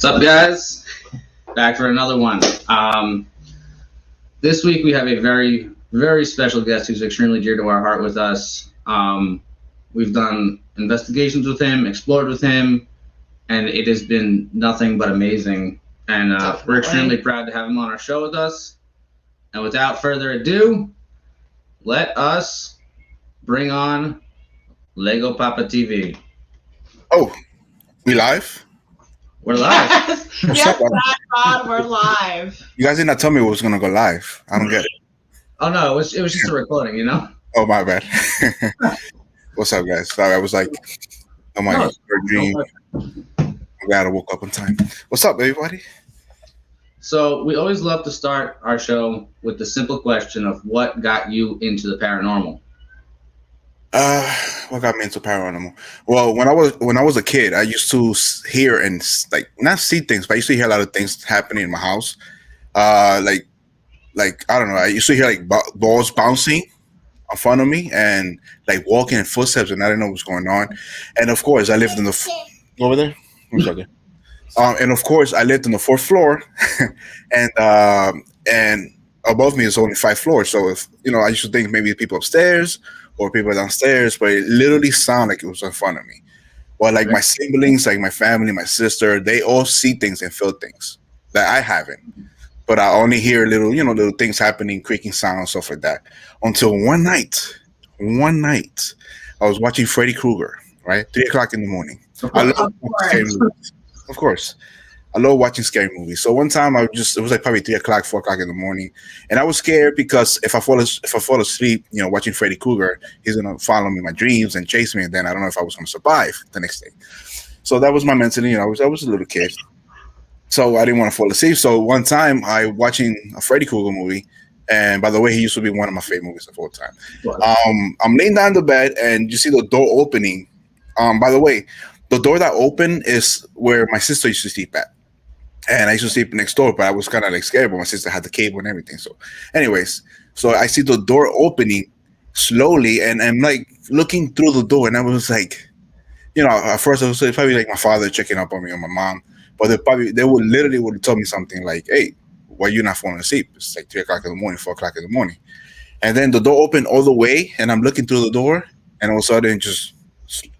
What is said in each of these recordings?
What's up, guys? Back for another one. This week we have a very, very special guest who's extremely dear to our heart with us. We've done investigations with him, explored with him, and it has been nothing but amazing. And we're extremely proud to have him on our show with us. And without further ado, let us bring on LlegoPapaTV. Oh, we live? We're live. Yes, God, we're live. You guys did not tell me we was gonna go live. I don't get it. Oh no, it was just a recording, you know? Oh, my bad. What's up, guys? Sorry, I was like, oh my God, dream. I'm glad I woke up on time. What's up, everybody? So we always love to start our show with the simple question of what got you into the paranormal. What got me into paranormal? Well, when I was a kid, I used to hear and like not see things, but I used to hear a lot of things happening in my house. Like I don't know, I used to hear like balls bouncing in front of me and like walking in footsteps, and I didn't know what was going on. And of course, I lived in the over there. And of course, I lived on the 4th floor, and above me is only 5 floors. So if I used to think maybe people upstairs or people downstairs, but it literally sounded like it was in front of me. Well, like my siblings, like my family, my sister, they all see things and feel things that I haven't. But I only hear little things happening, creaking sounds, stuff like that. Until one night, I was watching Freddy Krueger, right? 3 o'clock in the morning. I love scary movies. Of course. I love watching scary movies. So one time it was like probably 3 o'clock, 4 o'clock in the morning. And I was scared because if I fall asleep, watching Freddy Krueger, he's going to follow me in my dreams and chase me. And then I don't know if I was going to survive the next day. So that was my mentality. I was a little kid. So I didn't want to fall asleep. So one time I watching a Freddy Krueger movie. And by the way, he used to be one of my favorite movies of all time. Wow. I'm laying down in the bed and you see the door opening. By the way, the door that opened is where my sister used to sleep at. And I used to sleep next door, but I was kind of like scared, but my sister had the cable and everything. So anyways, so I see the door opening slowly and I'm like looking through the door and I was like, at first it was probably like my father checking up on me or my mom, but they would tell me something like, hey, why are you not falling asleep? It's like 3 o'clock in the morning, 4 o'clock in the morning. And then the door opened all the way and I'm looking through the door and all of a sudden just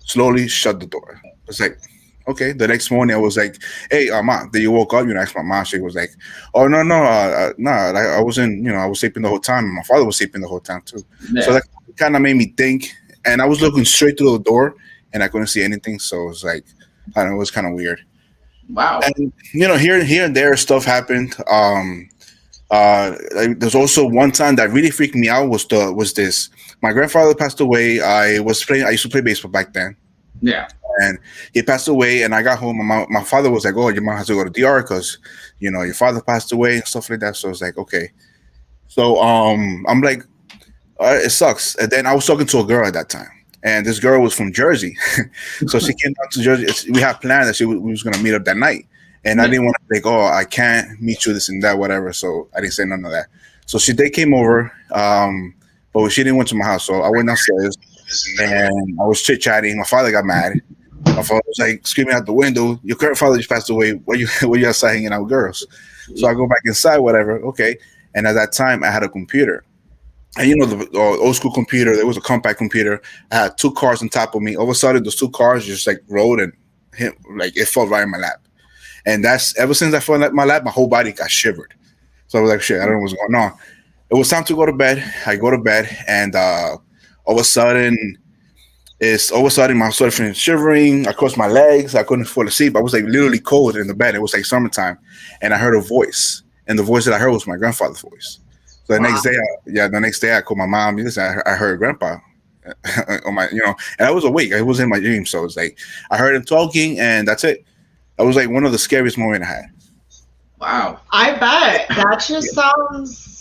slowly shut the door. It's like, okay. The next morning, I was like, "Hey, Mom, did you woke up?" I asked my mom. She was like, "Oh no, I wasn't. I was sleeping the whole time. And my father was sleeping the whole time too." Yeah. So that kind of made me think. And I was looking straight through the door, and I couldn't see anything. So it was like, I don't know, it was kind of weird. Wow. And here and there, stuff happened. There's also one time that really freaked me out. Was this? My grandfather passed away. I used to play baseball back then. Yeah. And he passed away, and I got home. And my father was like, "Oh, your mom has to go to DR because, your father passed away and stuff like that." So I was like, "Okay." So I'm like, it sucks. And then I was talking to a girl at that time, and this girl was from Jersey, so she came down to Jersey. We had planned that we was gonna meet up that night, and I didn't want to be like, "Oh, I can't meet you, this and that, whatever." So I didn't say none of that. So they came over, but she didn't went to my house. So I went downstairs. And I was chit chatting. My father got mad. My father was like screaming out the window, "Your grandfather just passed away. Why you outside hanging out with girls?" So I go back inside, whatever. Okay. And at that time, I had a computer, and the old school computer. There was a compact computer. I had 2 cars on top of me. All of a sudden, those 2 cars just like rolled and hit, like it fell right in my lap. And that's ever since I fell in my lap, my whole body got shivered. So I was like, "Shit, I don't know what's going on." It was time to go to bed. I go to bed, and all of a sudden, my started shivering. I crossed my legs. I couldn't fall asleep. I was like literally cold in the bed. It was like summertime, and I heard a voice, and the voice that I heard was my grandfather's voice. So the next day, I called my mom. Listen, I heard Grandpa on my, and I was awake. I was in my dream, so it was like I heard him talking, and that's it. That was like one of the scariest moments I had. Wow, I bet that just sounds.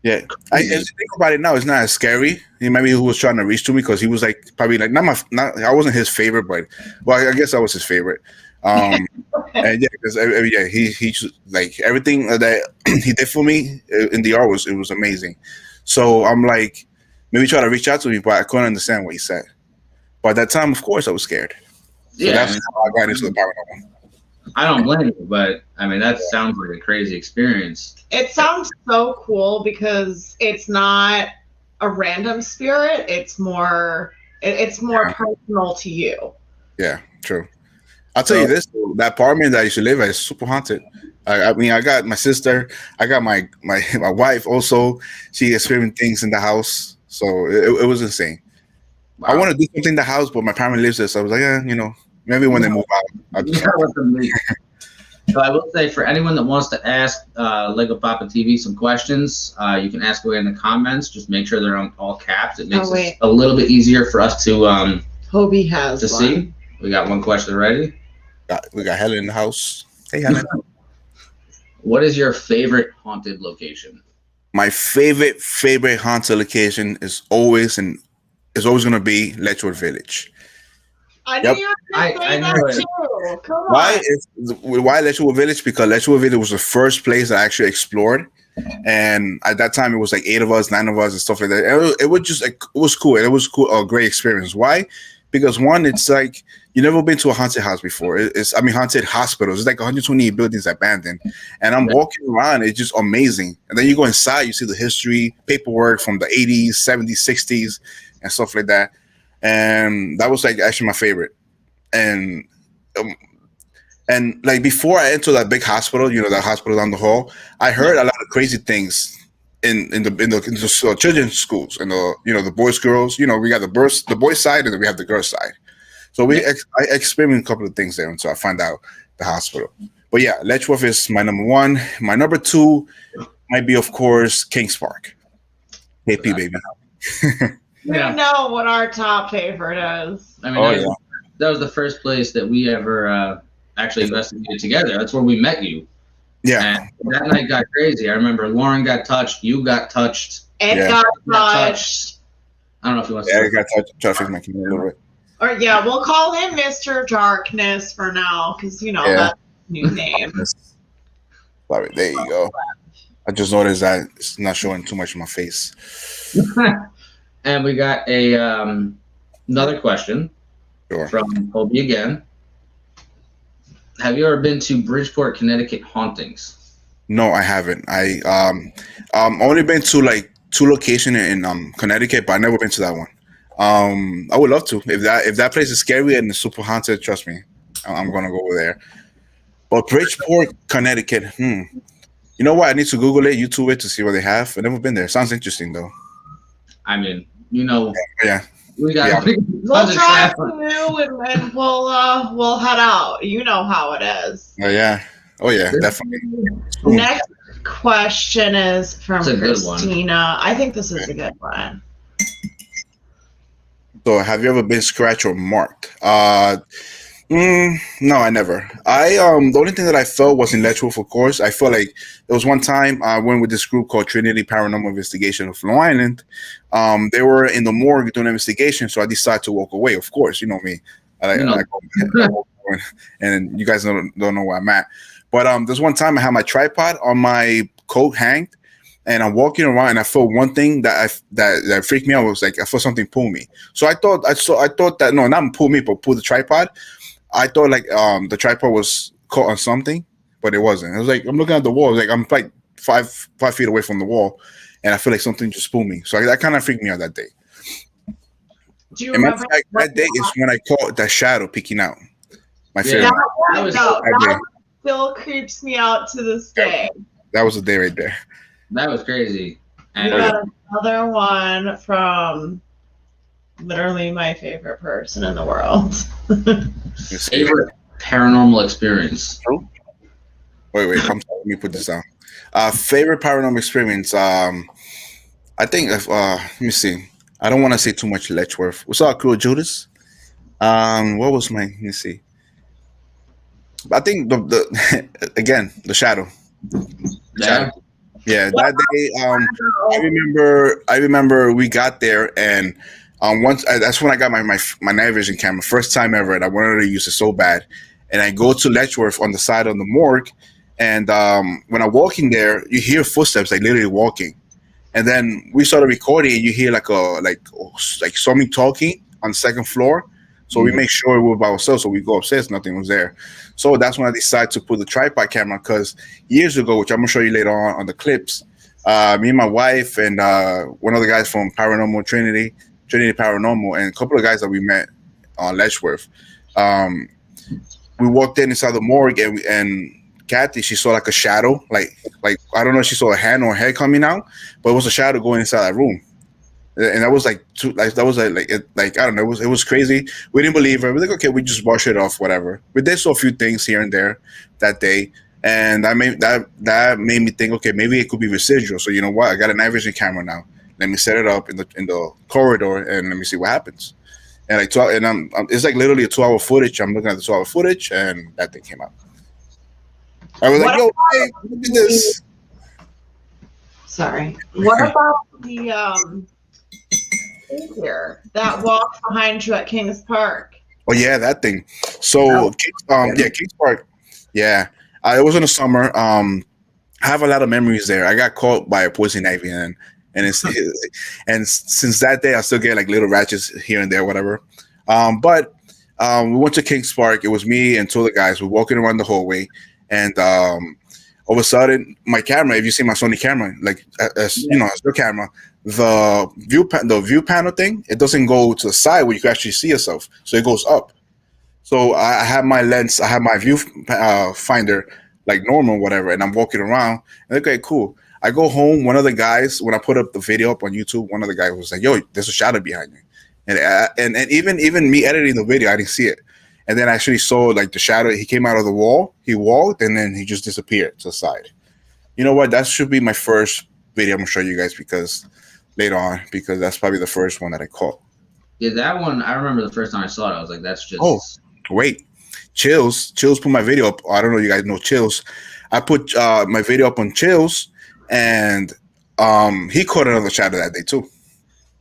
Yeah, I think about it now. It's not as scary. Maybe he was trying to reach to me because he was like probably like I wasn't his favorite, but I guess I was his favorite. And yeah, because he like everything that he did for me in the art was amazing. So I'm like, maybe try to reach out to me, but I couldn't understand what he said. But at that time, of course, I was scared. So that's how I got into the paranormal. I don't blame you, but I mean that sounds like a crazy experience. It sounds so cool because it's not a random spirit. It's more personal to you. Yeah, true. I'll tell you this: that apartment that I used to live at is super haunted. I mean, I got my sister, I got my wife also. She experienced things in the house, so it was insane. Wow. I want to do something in the house, but my parents live there, so I was like, yeah, maybe when they move out, I'll just. So I will say, for anyone that wants to ask Lego Papa TV some questions, you can ask away in the comments. Just make sure they're on all caps. It makes it a little bit easier for us to Hobie has to see. We got one question ready. We got Helen in the house. Hey, Helen. What is your favorite haunted location? My favorite haunted location is always going to be Letchworth Village. I knew you were going to say that too. Come on. Why Letchworth Village? Because Letchworth Village was the first place I actually explored, and at that time it was like 8 of us, 9 of us, and stuff like that. It was cool. It was cool, a great experience. Why? Because one, it's like you've never been to a haunted house before. Haunted hospitals. It's like 120 buildings abandoned, and I'm walking around. It's just amazing. And then you go inside, you see the history, paperwork from the 80s, 70s, 60s, and stuff like that. And that was like actually my favorite. And like before I entered that big hospital, that hospital down the hall, I heard a lot of crazy things in the children's schools and the boys, girls. We got the boys side and then we have the girls side. So I experienced a couple of things there until I found out the hospital. But yeah, Letchworth is my number one. My number two might be, of course, Kings Park. KP, baby. We know what our top favorite is. I mean, that was the first place that we ever actually investigated together. That's where we met you. Yeah. And that night got crazy. I remember Lauren got touched. You got touched. It got touched. I don't know if you want to. Yeah, I got touched. Try to fix my camera a little bit. Or we'll call him Mr. Darkness for now, because that's a new name. Sorry, there you go. I just noticed that it's not showing too much of my face. And we got another question from Colby again. Have you ever been to Bridgeport, Connecticut hauntings? No, I haven't. I only been to like 2 locations in Connecticut, but I never been to that one. I would love to. If that place is scary and it's super haunted, trust me, I'm gonna go over there. But Bridgeport, Connecticut, You know what? I need to Google it, YouTube it to see what they have. I've never been there. Sounds interesting though. I mean, yeah. We got. We'll drive through and we'll head out. You know how it is. Oh yeah. Oh yeah, definitely. Next question is from Christina. I think this is a good one. So, have you ever been scratched or marked? No, I never. The only thing that I felt was in Letchworth, of course. I felt like there was one time I went with this group called Trinity Paranormal Investigation of Long Island. They were in the morgue doing an investigation, so I decided to walk away. Of course, you know me. And you guys don't know where I'm at. But there's one time I had my tripod on my coat hanged, and I'm walking around, and I felt one thing that freaked me out. Was like I felt something pull me. So I thought that no, not pull me, but pull the tripod. I thought like the tripod was caught on something, but it wasn't. I was like, I'm looking at the wall. Like I'm like five feet away from the wall, and I feel like something just pulled me. So that kind of freaked me out that day. Do you remember that day is when I caught that shadow peeking out. My favorite. That still creeps me out to this day. That was the day right there. That was crazy. And we got another one from literally my favorite person in the world. Favorite paranormal experience. Wait. I'm sorry. Let me put this down. Favorite paranormal experience. I think. Let me see. I don't want to say too much. Letchworth. We saw a crew of Judas. What was my? Let me see. I think the shadow. Yeah, that day. I remember we got there, and that's when I got my night vision camera, first time ever, and I wanted to use it so bad. And I go to Letchworth on the side of the morgue, and when I walk in there, you hear footsteps, like literally walking, and then we started recording, and you hear like somebody talking on the second floor. So we make sure we were by ourselves. So we go upstairs, nothing was there. So that's when I decided to put the tripod camera, because years ago, which I'm gonna show you later on the clips, me and my wife and one of the guys from Paranormal Trinity Paranormal, and a couple of guys that we met on Letchworth, we walked inside the morgue, and Kathy, she saw like a shadow, like I don't know if she saw a hand or a head coming out, but it was a shadow going inside that room. And that was like I don't know, it was crazy. We didn't believe her. We're like, okay, we just wash it off, whatever. We did saw a few things here and there that day, and that made me think, okay, maybe it could be residual. So you know what? I got a night vision camera now. Let me set it up in the corridor and let me see what happens. And it's like literally a 2-hour footage. I'm looking at the 2-hour footage, and that thing came out. I was like, yo, hey, look at this. Sorry. What about the figure that walks behind you at Kings Park? Oh yeah, that thing. So Kings Park. Yeah, it was in the summer. I have a lot of memories there. I got caught by a poison ivy, and since that day, I still get like little ratchets here and there, whatever. But we went to Kings Park. It was me and two other guys. We're walking around the hallway, and all of a sudden, my camera, if you see my Sony camera, like you know, it's your camera, the view panel thing, it doesn't go to the side where you can actually see yourself, so it goes up. So I have my lens, I have my view finder like normal, whatever, and I'm walking around. And okay, cool. I go home. One of the guys, when I put up the video up on YouTube, one of the guys was like, "Yo, there's a shadow behind me," and even me editing the video, I didn't see it. And then I actually saw like the shadow. He came out of the wall. He walked, and then he just disappeared to the side. You know what? That should be my first video I'm gonna show you guys because that's probably the first one that I caught. Yeah, that one I remember the first time I saw it. I was like, "That's just." Oh, wait, Chills put my video up. I don't know if you guys know Chills. I put my video up on Chills, and he caught another shadow that day too.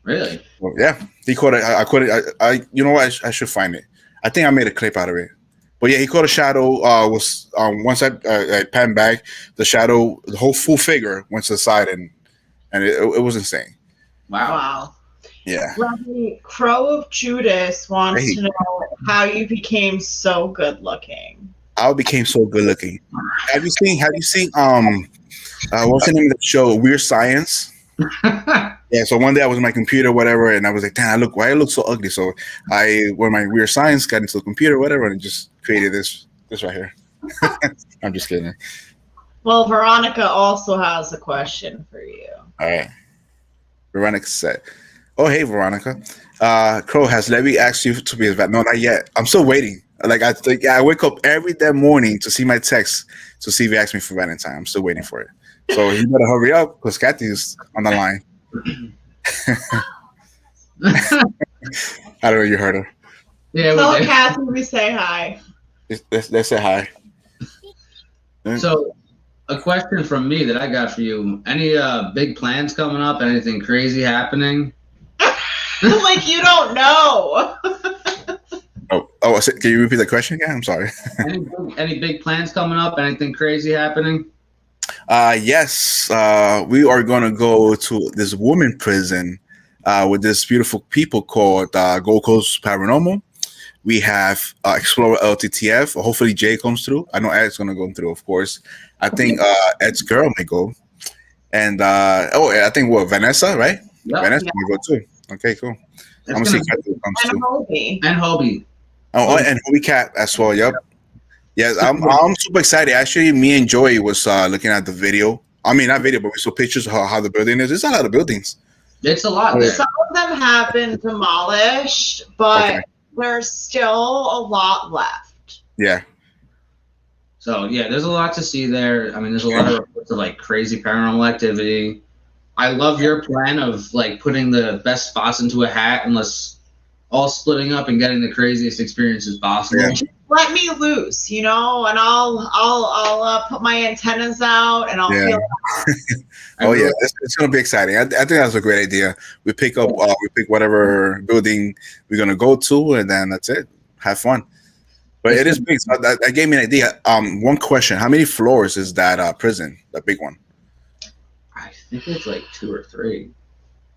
Really? Well, yeah, he caught it. I caught it. I you know what? I should find it. I think I made a clip out of it. But yeah, he caught a shadow. Once I panned back, the shadow, the whole full figure went to the side, and it was insane. Wow. Yeah. Crow of Judas wants to know how you became so good looking. I became so good looking. Have you seen what's the name of the show? Weird Science. Yeah, so one day I was on my computer, whatever, and I was like, damn, why I look so ugly? So when my Weird Science got into the computer, whatever, and just created this right here. I'm just kidding. Well, Veronica also has a question for you. All right. Veronica said, oh, hey, Veronica. Crow, has Levy asked you to be his vet? No, not yet. I'm still waiting. Like I wake up every damn morning to see my text to see if he asks me for Valentine. I'm still waiting for it. So you better hurry up because Kathy's on the line. I don't know. You heard her. Yeah. Tell Kathy we say hi. Let's say hi. So, a question from me that I got for you: any big plans coming up? Anything crazy happening? Like you don't know. Can you repeat the question again? I'm sorry. Any big plans coming up? Anything crazy happening? Yes, we are going to go to this woman prison with this beautiful people called Gold Coast Paranormal. We have Explorer LTTF. Hopefully Jay comes through. I know Ed's going to go through, of course. I think Ed's girl may go. And I think Vanessa, right? Yep. Vanessa may go too. Okay, cool. I'm going to see if Kathy comes through. And Hobie. Oh, and Hobie Cat as well. Yep. Yes, I'm super excited. Actually, me and Joey was looking at the video. I mean, not video, but we saw pictures of how the building is. There's a lot of buildings. It's a lot there. Some of them have been demolished, but there's still a lot left. Yeah. So, yeah, there's a lot to see there. I mean, there's a lot of reports of, like, crazy paranormal activity. I love your plan of, like, putting the best spots into a hat and let's all splitting up and getting the craziest experiences possible. Yeah. Let me loose, you know, and I'll put my antennas out and I'll feel Oh yeah, it's gonna be exciting. I think that's a great idea. We pick whatever building we're gonna go to, and then that's it. Have fun. But it is big. So that gave me an idea. One question: how many floors is that prison? The big one? I think it's like 2 or 3.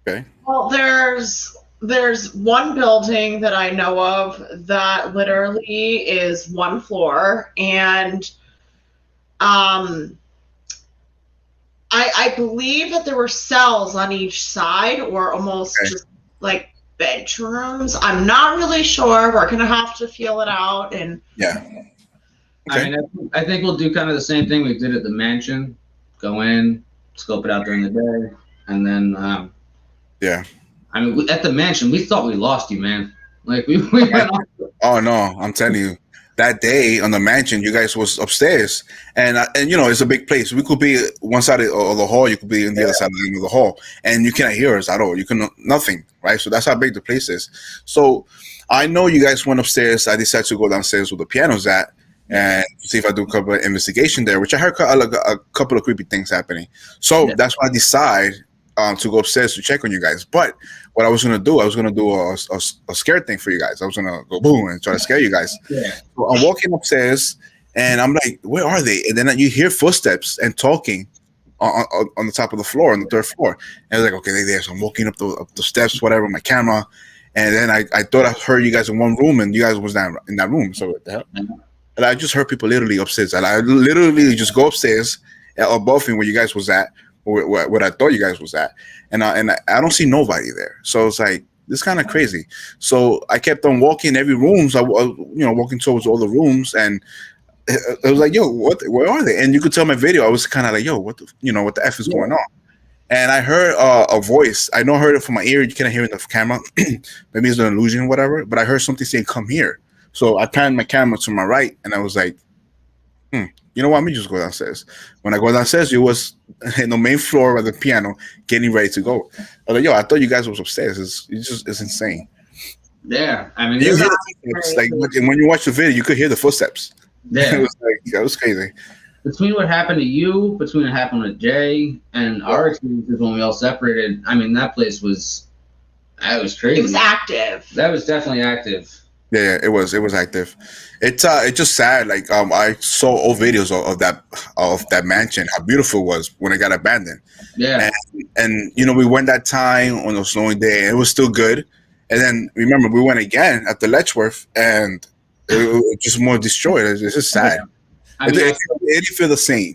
Okay. Well, there's there's one building that I know of that literally is one floor, and I believe that there were cells on each side, or almost just like bedrooms. I'm not really sure. We're gonna have to feel it out. And yeah, I mean, I think we'll do kind of the same thing we did at the mansion. Go in, scope it out during the day, and then yeah. I mean, at the mansion, we thought we lost you, man. Like we went off. Oh no, I'm telling you, that day on the mansion, you guys was upstairs, and you know it's a big place. We could be one side of the hall, you could be in the other side of the hall, and you cannot hear us at all. You can nothing, right? So that's how big the place is. So I know you guys went upstairs. I decided to go downstairs where the piano's at and see if I do a couple of investigation there, which I heard a couple of creepy things happening. So that's why I decide to go upstairs to check on you guys. But what I was gonna do a scare thing for you guys. I was gonna go boom and try to scare you guys. Yeah. So I'm walking upstairs and I'm like, where are they? And then you hear footsteps and talking on the top of the floor, on the third floor. And I was like, okay, they're there. So I'm walking up the steps, whatever, my camera. And then I thought I heard you guys in one room, and you guys was not in that room. So what the hell? And I just heard people literally upstairs. And I literally just go upstairs above me where you guys was at, or what I thought you guys was at. And I don't see nobody there. So it's like, this is kind of crazy. So I kept on walking every room. So I walking towards all the rooms, and I was like, yo, where are they? And you could tell my video, I was kind of like, yo, what the F is going on? And I heard a voice. I know I heard it from my ear. You cannot hear it in the camera. Maybe it's an illusion or whatever. But I heard something saying, come here. So I panned my camera to my right, and I was like, you know what? Let me just go downstairs. When I go downstairs, you was in the main floor of the piano getting ready to go. I was like, yo, I thought you guys was upstairs. It's insane. Yeah. I mean, You hear the like when you watch the video, you could hear the footsteps. Yeah. It was like, that was crazy. Between what happened to you, between what happened with Jay, and our experiences when we all separated, I mean, that place was crazy. It was active. That was definitely active. Yeah, it was active. It's just sad. Like I saw old videos of that mansion, how beautiful it was when it got abandoned. Yeah. And we went that time on a snowy day, and it was still good. And then remember, we went again at the Letchworth, and it was just more destroyed. It's just sad. Yeah. I mean, it didn't feel the same.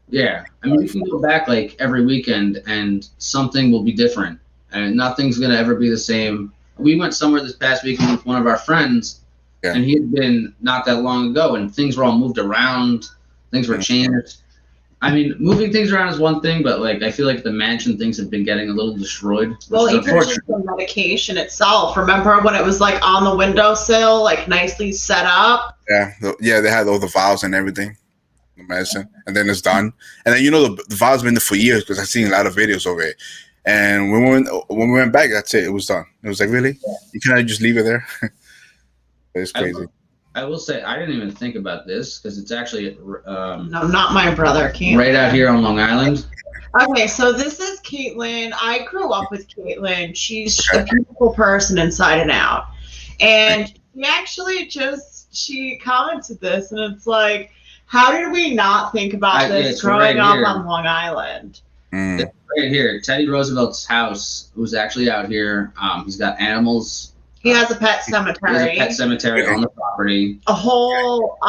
Yeah, I mean, you can go back like every weekend, and something will be different, and nothing's gonna ever be the same. We went somewhere this past weekend with one of our friends, and he had been not that long ago, and things were all moved around, things were changed. I mean, moving things around is one thing, but like I feel like the mansion things have been getting a little destroyed. Well, even just the medication itself. Remember when it was like on the windowsill, like nicely set up? Yeah, they had all the vials and everything, the medicine, and then it's done. And then the vials been there for years because I've seen a lot of videos of it. And when we went back, that's it. It was done. It was like, really? You cannot just leave it there? It's crazy. I will say I didn't even think about this because it's actually no, not my brother, Caitlin. Right out here on Long Island. Okay, so this is Caitlin. I grew up with Caitlin. She's a beautiful person inside and out. And she actually she commented this, and it's like, how did we not think about this growing up on Long Island? It's right here. Teddy Roosevelt's house was actually out here. He's got animals. He has a pet cemetery. He has a pet cemetery on the property. A whole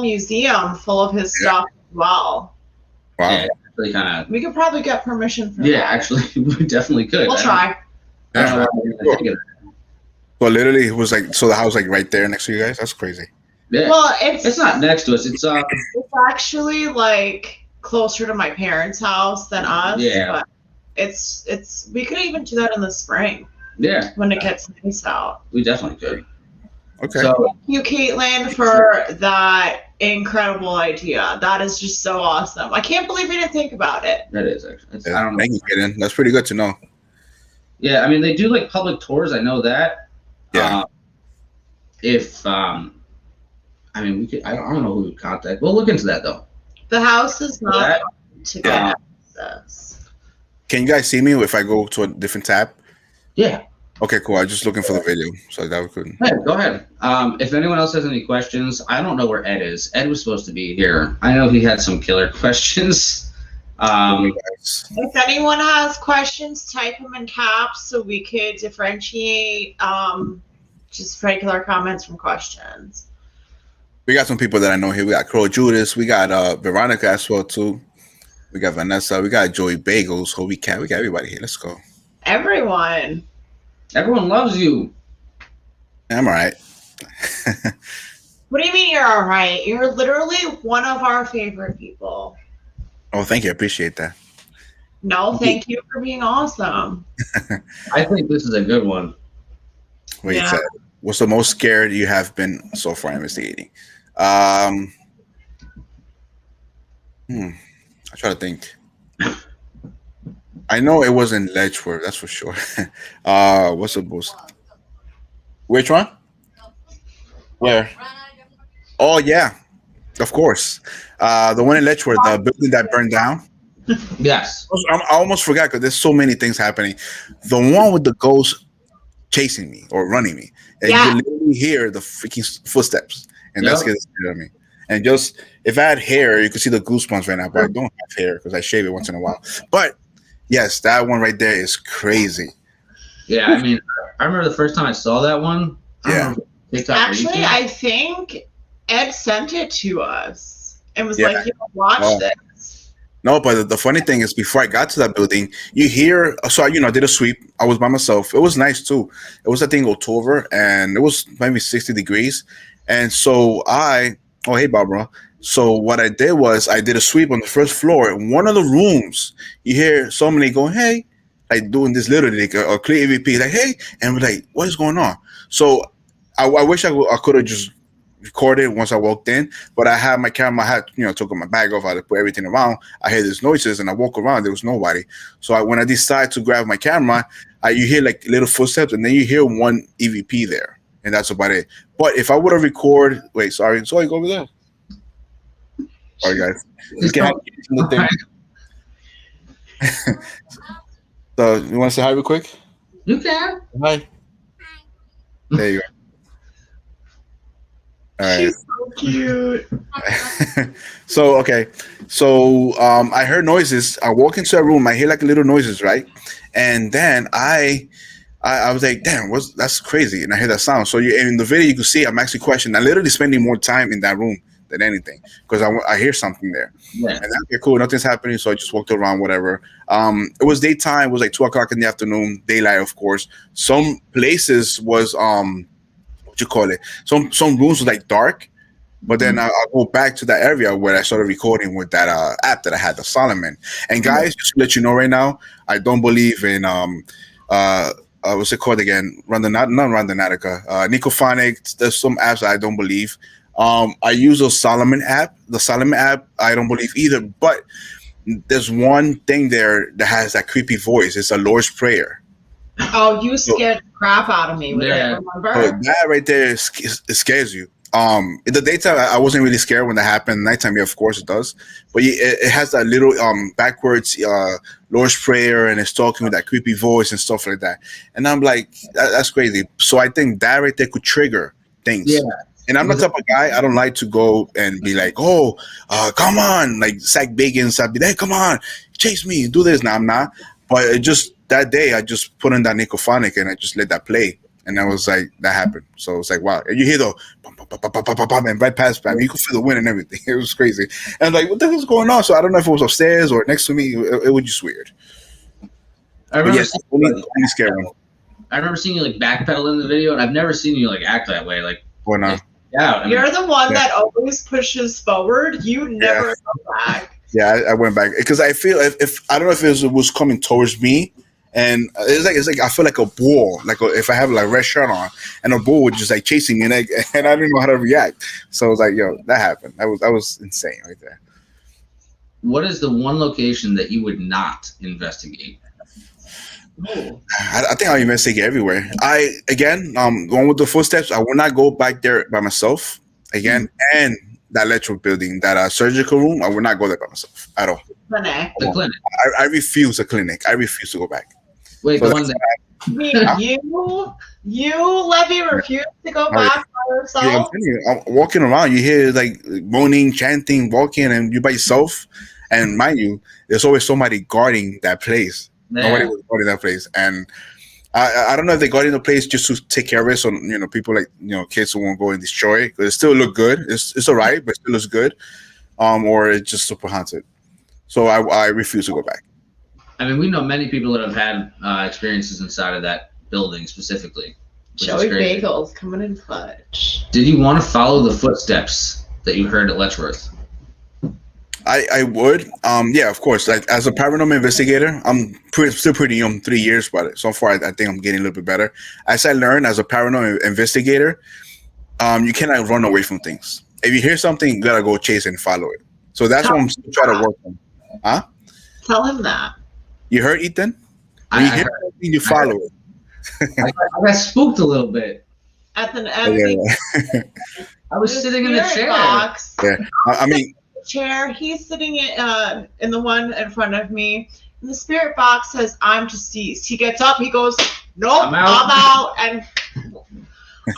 museum full of his stuff as well. Wow. Yeah, actually kind of. We could probably get permission for that. Yeah, actually, we definitely could. We'll try. Yeah. Well, literally, it was like, so the house like right there next to you guys? That's crazy. Yeah. Well, it's not next to us. It's actually like closer to my parents' house than us. Yeah. But it's we could even do that in the spring. Yeah. When it gets nice out. We definitely could. Okay. So, thank you, Caitlin, for that incredible idea. That is just so awesome. I can't believe we didn't think about it. That is actually. I don't know. Thank you, Caitlin. That's pretty good to know. Yeah, I mean, they do like public tours. I know that. Yeah. I mean, we could. I don't know who we would contact. We'll look into that though. The house is not to get access. Can you guys see me if I go to a different tab? Yeah. Okay, cool. I was just looking for the video, so that we couldn't. Hey, go ahead. If anyone else has any questions, I don't know where Ed is. Ed was supposed to be here. I know he had some killer questions. If anyone has questions, type them in caps so we could differentiate just regular comments from questions. We got some people that I know here. We got Crow Judas. We got Veronica as well too. We got Vanessa. We got Joey Bagels. Holy Cat. We got everybody here. Let's go. Everyone loves you. I'm all right. What do you mean you're all right? You're literally one of our favorite people. Oh, thank you. I appreciate that. No, thank you for being awesome. I think this is a good one. Wait, what's the most scared you have been so far investigating? I try to think. I know it wasn't Ledgeworth, that's for sure. What's the most? Which one? Where? Oh yeah, of course. The one in Ledgeworth, the building that burned down. Yes. I almost forgot because there's so many things happening. The one with the ghost chasing me or running me, and you literally hear the freaking footsteps, and that's gonna scare me. And just if I had hair, you could see the goosebumps right now, but I don't have hair because I shave it once in a while. But yes, that one right there is crazy. Yeah, I mean, I remember the first time I saw that one. Actually, I think Ed sent it to us and was like, watch this. No, but the funny thing is, before I got to that building, you hear. So I did a sweep. I was by myself. It was nice too. It was I think October, and it was maybe 60 degrees. And so oh hey Barbara. So what I did was I did a sweep on the first floor. In one of the rooms, you hear somebody going, "Hey," like doing this literally like a clear EVP, like "Hey," and we're like, "What is going on?" So I wish I could have just recorded once I walked in, but I had my camera. I had took my bag off. I had to put everything around. I heard these noises, and I walk around. There was nobody. So when I decided to grab my camera, you hear like little footsteps, and then you hear one EVP there, and that's about it. But if I would have recorded, sorry, go over there. Sorry, guys. So you want to say hi real quick? You can. Hi. There you go. All right. She's so cute. So I heard noises. I walk into a room. I hear like little noises, right? And then I was like, "Damn, that's crazy!" And I hear that sound. So in the video, you can see I'm actually questioning. I'm literally spending more time in that room than anything because I hear something there. Yeah. And that's okay, cool. Nothing's happening. So I just walked around, whatever. It was daytime. It was like 2:00 in the afternoon. Daylight, of course. Some places was what you call it? Some rooms was like dark, but then I go back to that area where I started recording with that app that I had, the Solomon. And guys, just to let you know right now, I don't believe in what's it called again? Not Randonatica, Nicophonic. There's some apps that I don't believe. I use the Solomon app. The Solomon app, I don't believe either. But there's one thing there that has that creepy voice. It's a Lord's Prayer. Oh, you scared the crap out of me with it, remember? So that right there, it scares you. In the daytime, I wasn't really scared when that happened. Nighttime, yeah, of course it does. But it has that little backwards Lord's Prayer, and it's talking with that creepy voice and stuff like that. And I'm like, that's crazy. So I think that right there could trigger things. Yeah. And I'm the type of guy, I don't like to go and be like, come on, like Zach Bagans. I'd be like, hey, come on, chase me, do this. Now I'm not. But it just that day, I just put in that Nicophonic and I just let that play. And I was like, that happened. So it's like, wow. And you hear the and right past me. You could feel the wind and everything. It was crazy. And like, what the hell's going on? So I don't know if it was upstairs or next to me. It was just weird. I remember only scary one. I remember seeing you like backpedal in the video, and I've never seen you like act that way. Like, why not? Yeah, you're the one that always pushes forward. You never go back. Yeah, I went back because I feel if I don't know if it was coming towards me, and it's like I feel like a bull, like if I have like a red shirt on, and a bull was just like chasing me, and I didn't know how to react. So I was like, yo, that happened. That was insane right there. What is the one location that you would not investigate? I think I'll investigate everywhere. Going with the footsteps, I will not go back there by myself again. And that electrical building, that surgical room, I will not go there by myself at all. The clinic. I refuse a clinic. I refuse to go back. Wait, so the one that you Levy refuse to go back by yourself? Yeah, I'm walking around. You hear like moaning, chanting, walking, and you're by yourself. And mind you, there's always somebody guarding that place. Yeah. Nobody was guarding that place, and I don't know if they got in the place just to take care of it, so people like kids who won't go and destroy it. It still look good. It's alright, but it still looks good. Or it's just super haunted. So I refuse to go back. I mean, we know many people that have had experiences inside of that building specifically. Joey Bagels coming in clutch. Did you want to follow the footsteps that you heard at Letchworth? I would. Yeah, of course. Like, as a paranormal investigator, I'm still pretty young, 3 years, but so far I think I'm getting a little bit better. As I learned as a paranormal investigator, you cannot run away from things. If you hear something, you gotta go chase and follow it. So that's what I'm still trying to work on. Huh? Tell him that. You heard, Ethan? When you hear something, you follow it. I got spooked a little bit. At the Yeah. I was sitting in the chair. Box. Yeah. I mean, chair. He's sitting in the one in front of me. And the spirit box says, "I'm deceased." He gets up. He goes, "Nope, I'm out." And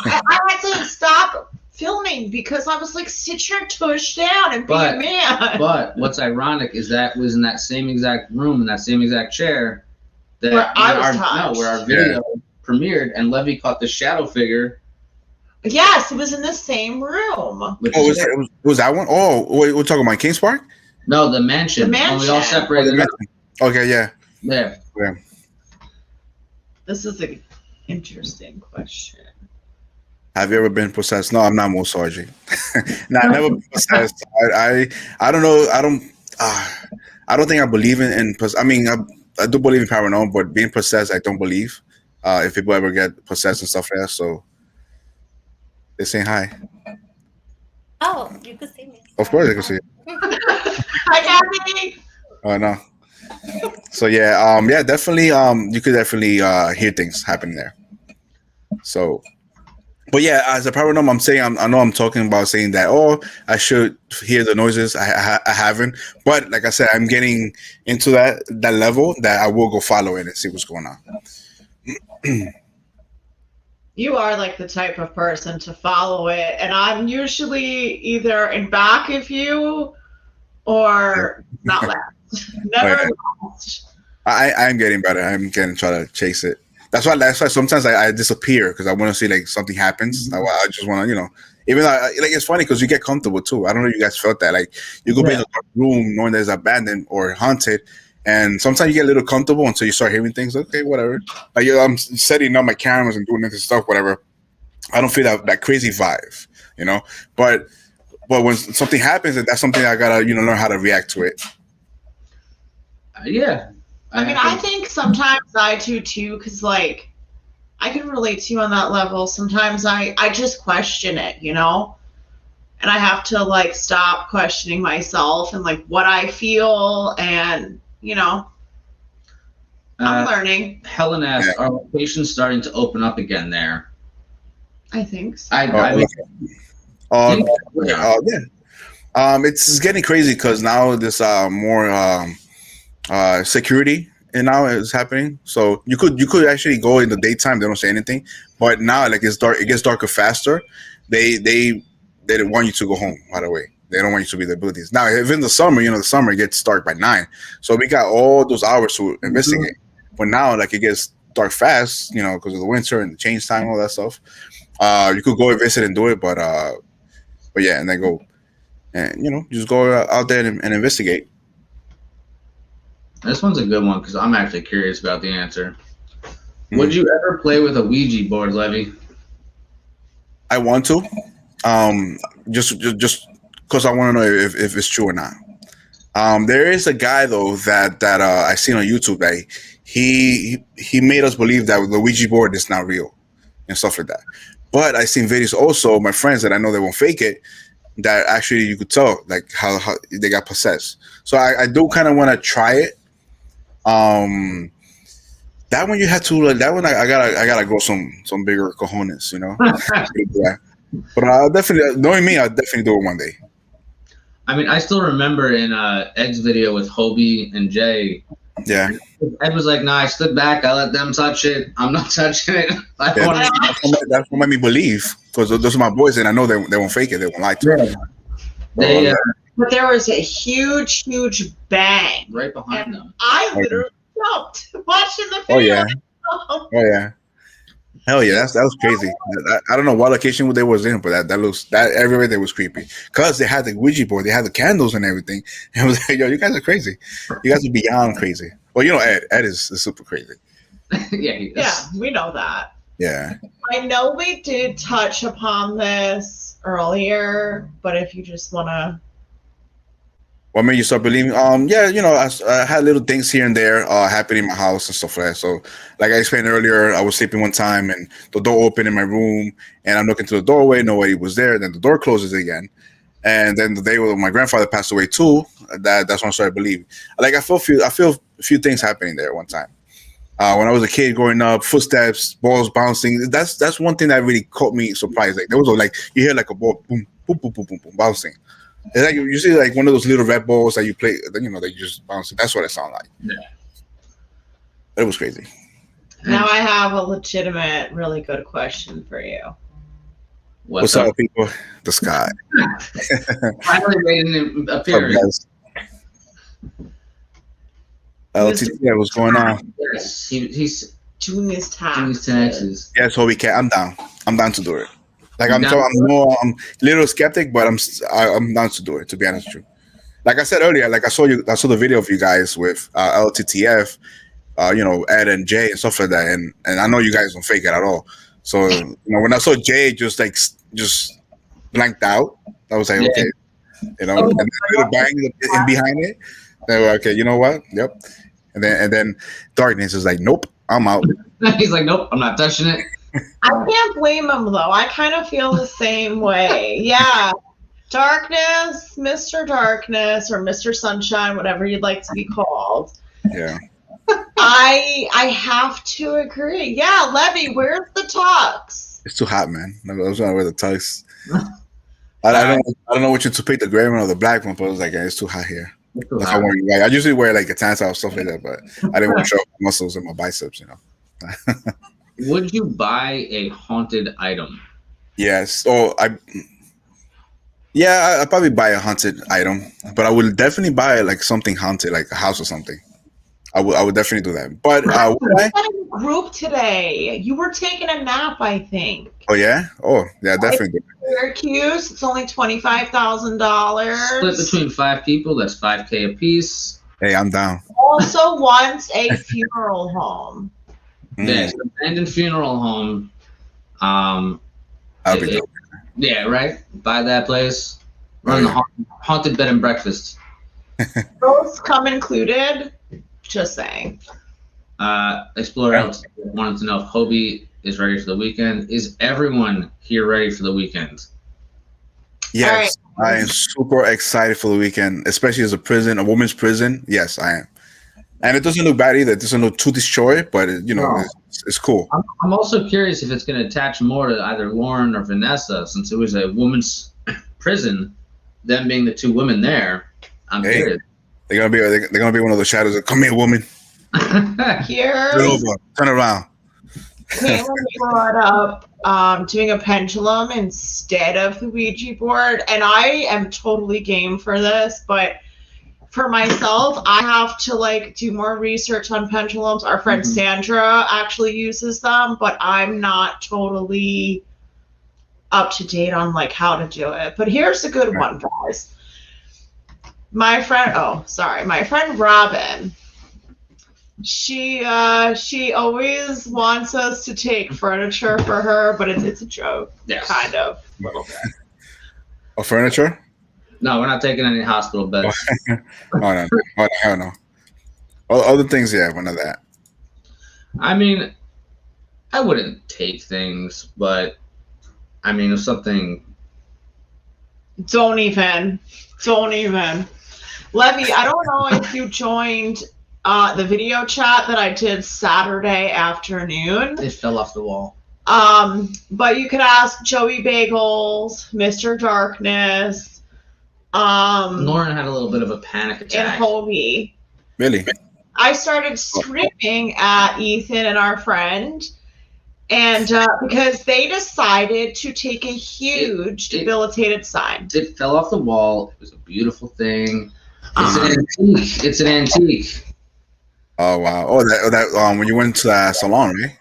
I had to stop filming because I was like, "Sit your tush down and be a man." But what's ironic is that was in that same exact room, in that same exact chair, that where our video premiered, and Levy caught the shadow figure. Yes, it was in the same room. Was that one? Oh, wait, we're talking about Kings Park? No, the mansion. The mansion. When we all separated. Okay, yeah. Yeah. This is an interesting question. Have you ever been possessed? No, I'm not Mo Sargent. No, I've never been possessed. I don't know. I don't think I believe in I mean, I do believe in paranormal, but being possessed, I don't believe. If people ever get possessed and stuff like that, so they're saying hi. Oh, you could see me. Of course, I can see it. Hi, Gabby. Oh no. So yeah, definitely. You could definitely hear things happening there. So, but yeah, as a paranormal, I'm saying I know I'm talking about saying that. Oh, I should hear the noises. I haven't, but like I said, I'm getting into that level that I will go follow it and see what's going on. You are like the type of person to follow it, and I'm usually either in back of you or not last. Never last. I'm getting better. I'm getting try to chase it. That's why sometimes I disappear because I want to see like something happens. I just want to, even though like it's funny because you get comfortable too. I don't know if you guys felt that. Like you go be in a dark room knowing there's abandoned or haunted, and sometimes you get a little comfortable until you start hearing things. Okay, whatever. Like I'm setting up my cameras and doing this stuff, whatever. I don't feel that crazy vibe, But when something happens, and that's something I gotta learn how to react to it. Yeah. I mean, I think sometimes I do too, because like I can relate to you on that level. Sometimes I just question it, and I have to like stop questioning myself and like what I feel, and I'm learning. Helen asked, "Are locations starting to open up again there?" I think so. It's getting crazy because now there's more security and now is happening. So you could actually go in the daytime. They don't say anything, but now like it's dark. It gets darker faster. They don't want you to go home right away. They don't want you to be in the buildings. Now, if in the summer, the summer gets dark by 9, so we got all those hours to investigate. But now, like it gets dark fast, because of the winter and the change time, all that stuff. You could go and visit and do it, but yeah, and then go and just go out there and investigate. This one's a good one because I'm actually curious about the answer. Would you ever play with a Ouija board, Levy? I want to, just because I want to know if it's true or not. There is a guy though that I seen on YouTube that he made us believe that the Ouija board is not real and stuff like that. But I seen videos also, my friends that I know they won't fake it, that actually you could tell like how they got possessed. So I do kind of want to try it. That one you had to like. That one I gotta grow some bigger cojones, Yeah. But I'll definitely, knowing me, I'll definitely do it one day. I mean, I still remember in Ed's video with Hobie and Jay. Yeah. Ed was like, "Nah, I stood back. I let them touch it. I'm not touching it." That's what made me believe, because those are my boys, and I know they won't fake it. They won't lie to me. but there was a huge bang right behind and them. I literally jumped watching the Oh video. yeah. Oh yeah. Hell yeah, that was crazy. I don't know what location they was in, but that everywhere they was creepy. Cause they had the Ouija board, they had the candles and everything. And I was like, yo, you guys are crazy. You guys are beyond crazy. Well, you know, Ed is super crazy. Yeah, he is. Yeah, we know that. Yeah. I know we did touch upon this earlier, but if you just want to. What made you start believing? Yeah, you know, I had little things here and there happening in my house and stuff like that. So, like I explained earlier, I was sleeping one time and the door opened in my room, and I'm looking through the doorway, nobody was there. Then the door closes again, and then the day when my grandfather passed away too, that's when I started believing. Like I feel a few things happening there one time. When I was a kid growing up, footsteps, balls bouncing. That's one thing that really caught me surprised. Like there was like you hear like a ball boom, boom, boom, boom, boom, boom bouncing. It's like you see like one of those little red balls that you play, you know, that you just bounce. That's what it sounded like. Yeah. It was crazy. Now I have a legitimate, really good question for you. What's up, people? The sky. Finally made an appearance. LTT, what's going on? Yes, he's Doing his doing his taxes. taxes. Yes, Hobie Cat. I'm down. I'm down to do it. Like I'm a little skeptic, but I'm down to do it. To be honest with you, like I said earlier, like I saw the video of you guys with LTTF, you know, Ed and Jay and stuff like that, and I know you guys don't fake it at all. So you know, when I saw Jay just blanked out, I was like, okay, you know, and then a little bang in behind it. They were okay. You know what? Yep. And then darkness is like, nope, I'm out. He's like, nope, I'm not touching it. I can't blame him though. I kind of feel the same way. Yeah. Darkness, Mr. Darkness, or Mr. Sunshine, whatever you'd like to be called. Yeah. I have to agree. Yeah, Levy, where's the tux? It's too hot, man. I was gonna wear the tux. I don't know which one to pick, the gray one or the black one, but I was like, it's too hot here. Like I usually wear like a tan top stuff like that, but I didn't want to show my muscles and my biceps, you know. Would you buy a haunted item? Yes. I'd probably buy a haunted item, but I would definitely buy like something haunted, like a house or something. I would definitely do that. But we had a group today. You were taking a nap, I think. Oh yeah? Oh yeah, definitely. Syracuse, it's only $25,000. Split between 5 people, that's $5,000 a piece. Hey, I'm down. Also wants a funeral home. Yes, abandoned funeral home. I'll be dope. Yeah, right. Buy that place. Run the haunted bed and breakfast. Those come included. Just saying. Explorer Else wanted to know if Hobie is ready for the weekend. Is everyone here ready for the weekend? Yes, right. I am super excited for the weekend, especially as a woman's prison. Yes, I am. And it doesn't look bad either. It doesn't look too destroyed, but it's cool. I'm also curious if it's going to attach more to either Lauren or Vanessa, since it was a woman's prison. Them being the 2 women there, I'm curious. They're gonna be one of the shadows. That, come here, woman. Here. Turn around. Caitlin brought up doing a pendulum instead of the Ouija board, and I am totally game for this, but for myself, I have to do more research on pendulums. Our friend Sandra actually uses them, but I'm not totally up to date on how to do it. But here's a good one, guys. My friend Robin, she always wants us to take furniture for her, but it's a joke, kind of. A little bit. Oh, furniture? No, we're not taking any hospital beds. Oh no. Other things, yeah, one of that. I mean, I wouldn't take things, but I mean, if something. Don't even. Levy, I don't know if you joined the video chat that I did Saturday afternoon. It fell off the wall. But you could ask Joey Bagels, Mr. Darkness. Lauren had a little bit of a panic attack. And Hobie. Really? I started screaming at Ethan and our friend, And because they decided to take a huge debilitated sign. It fell off the wall. It was a beautiful thing. It's an antique. It's an antique. Oh wow! Oh, that when you went to that salon, right?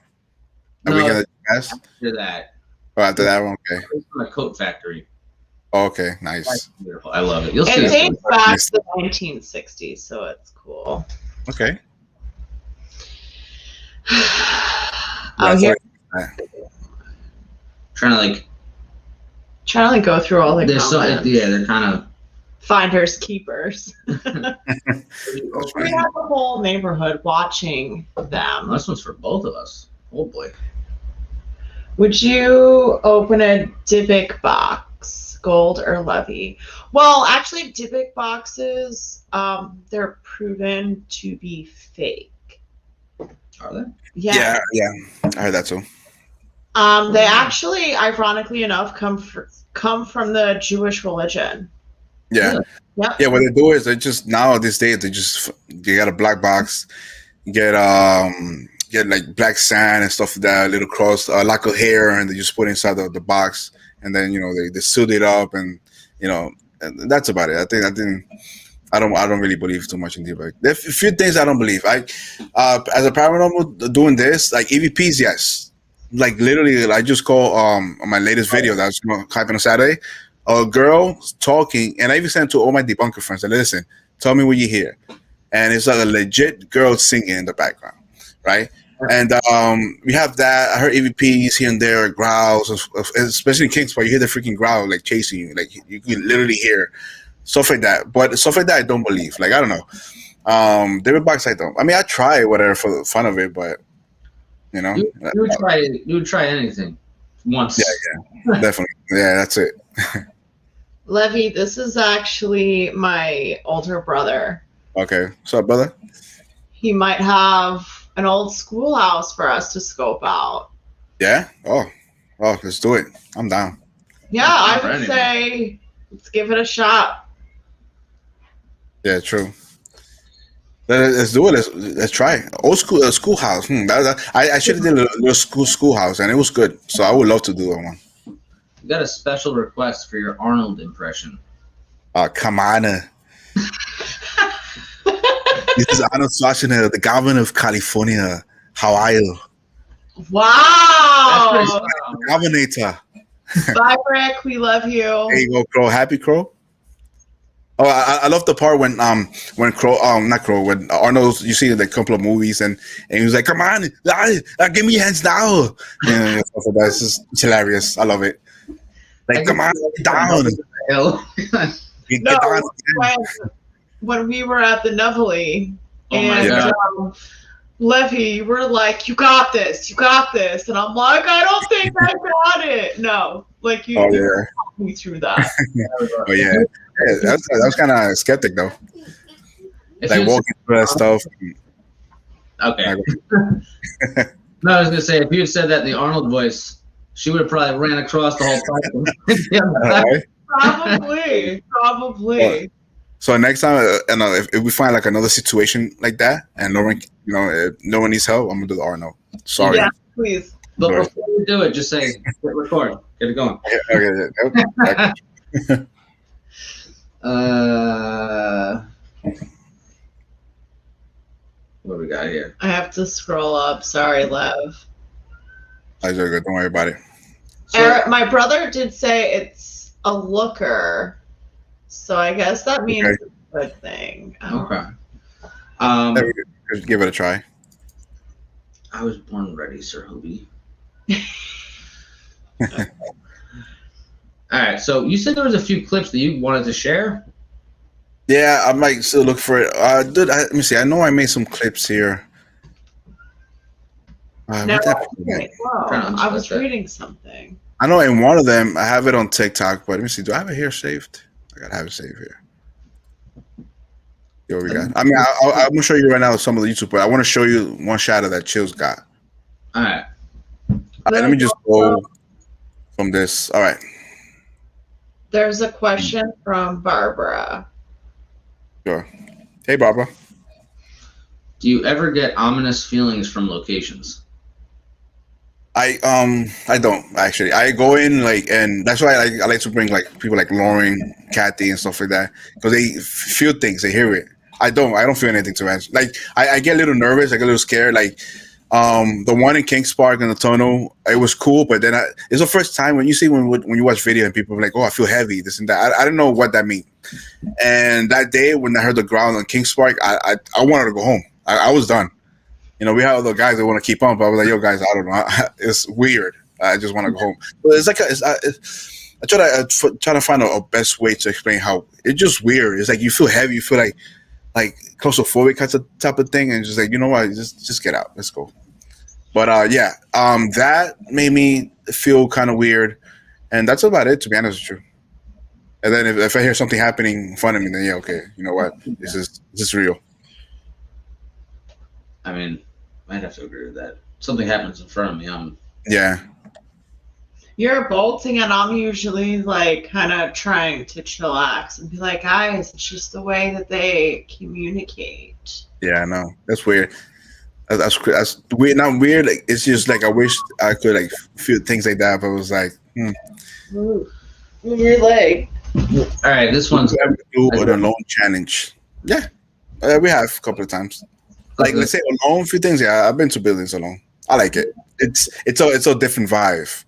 No, After that. Oh, after that one, okay. It's from a coat factory. Oh, okay, nice. That's beautiful. I love it. You'll see It it. dates back to the 1960s, so it's cool. Okay. Oh, here. Trying to go through all the comments. they're kind of finders keepers. We have the whole neighborhood watching them. This one's for both of us. Oh boy. Would you open a Dybbuk box, gold or levy? Well, actually, Dybbuk boxes, they're proven to be fake. Are they? Yeah. Yeah. I heard that too. They actually, ironically enough, come from the Jewish religion. Yeah. Yep. Yeah, what they do is they just nowadays they got a black box, get like black sand and stuff like that, a little cross, lock of hair, and they just put it inside the box, and then they sealed it up, and and that's about it. I don't really believe too much in Dybbuk. There's a few things I don't believe. As a paranormal doing this, like EVPs, yes. Like literally, I just call on my latest video that I was going to hype on Saturday. A girl talking, and I even sent it to all my debunker friends. I listen, tell me what you hear, and it's like a legit girl singing in the background, right? And we have that. I heard EVPs here and there, growls, especially in Kingsport. You hear the freaking growl like chasing you, like you can literally hear stuff like that. But stuff like that, I don't believe. Like I don't know. Dybbuk box, I don't. I mean, I try whatever for the fun of it, but you would try anything once. Yeah, definitely. Yeah, that's it. Levy, this is actually my older brother. Okay. What's up, brother? He might have an old schoolhouse for us to scope out. Yeah? Oh, let's do it. I'm down. Yeah, I would say let's give it a shot. Yeah, true. Let's do it. Let's try it. Old school schoolhouse. I should have did a little schoolhouse, and it was good. So I would love to do that one. You got a special request for your Arnold impression. Come on. This is Arnold Schwarzenegger, the governor of California. How are you? Wow. Governator. Bye, Rick. We love you. There you go, Crow. Happy Crow. Oh, I love the part when Crow, not Crow, when Arnold, you see the couple of movies and he was like, "Come on, give me your hands now." Yeah, that's just hilarious. I love it. Like, come on, down. No, when we were at the Novelty, and Levy, you were like, you got this, and I'm like, I don't think I got it. No, like you helped me through that. Oh yeah, that was kind of skeptic though. Like walking through that stuff. Okay. No, I was gonna say if you had said that in the Arnold voice, she would have probably ran across the whole platform. Probably. So next time, if we find like another situation like that, and no one needs help, I'm gonna do the Arnold. Sorry. Yeah, please. But before you do it, just say hit record. Get it going. Okay. What do we got here? I have to scroll up. Sorry, Lev. Don't worry about it. So, my brother did say it's a looker, so I guess that means it's a good thing. Okay. Give it a try. I was born ready, Sir Hobie. All right. So you said there was a few clips that you wanted to share. Yeah, I might still look for it. Let me see. I know I made some clips here. I was reading something. I know in one of them I have it on TikTok, but let me see. Do I have it here saved? I gotta have it saved here. Here we go. I mean, I'm gonna show you right now some of the YouTube, but I want to show you one shot of that Chills got. All right. Let me just go from this. All right. There's a question from Barbara. Sure. Hey, Barbara. Do you ever get ominous feelings from locations? I don't actually. I go in like, and that's why I like to bring like people like Lauren, Kathy, and stuff like that because they feel things, they hear it. I don't feel anything to answer. Like I get a little nervous, I get a little scared. Like the one in Kings Park in the tunnel, it was cool, but then it's the first time when you see when you watch video and people are like, oh, I feel heavy, this and that. I don't know what that means. And that day when I heard the ground on Kings Park, I wanted to go home. I was done. You know, we have other guys that want to keep on, but I was like, yo, guys, I don't know. It's weird. I just want to go home. But it's like, I try to find a best way to explain how it's just weird. It's like you feel heavy, you feel like claustrophobic type of thing, and just like, you know what, just get out, let's go. But that made me feel kind of weird, and that's about it, to be honest with you. And then if I hear something happening in front of me, then yeah, okay, you know what, this is real. I mean, I'd have to agree with that. Something happens in front of me, Yeah. You're bolting, and I'm usually like kind of trying to chillax and be like, guys, it's just the way that they communicate. Yeah, I know. That's weird. That's weird. Not weird. Like, it's just like I wish I could like feel things like that, but it was like, Ooh. You're like, all right, this one's do an alone challenge. Yeah, we have a couple of times. Like let's say alone, a few things. Yeah, I've been to buildings alone. I like it. It's a different vibe.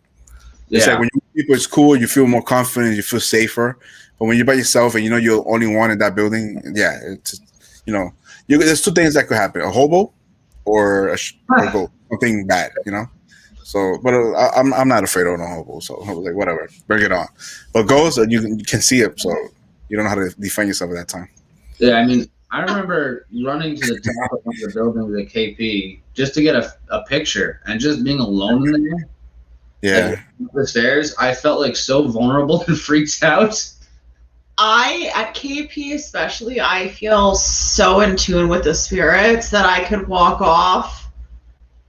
It's like when you people, it's cool. You feel more confident. You feel safer. But when you're by yourself and you know you're the only one in that building, yeah, it's there's two things that could happen: a hobo or a ghost, something bad. You know. So, but I'm not afraid of no hobo. So I was like, whatever, bring it on. But ghosts, you can see it, so you don't know how to defend yourself at that time. Yeah, I mean, I remember running to the top of the building with a KP just to get a picture, and just being alone in there. Yeah. Like, the stairs, I felt like so vulnerable and freaked out. At KP especially, I feel so in tune with the spirits that I could walk off.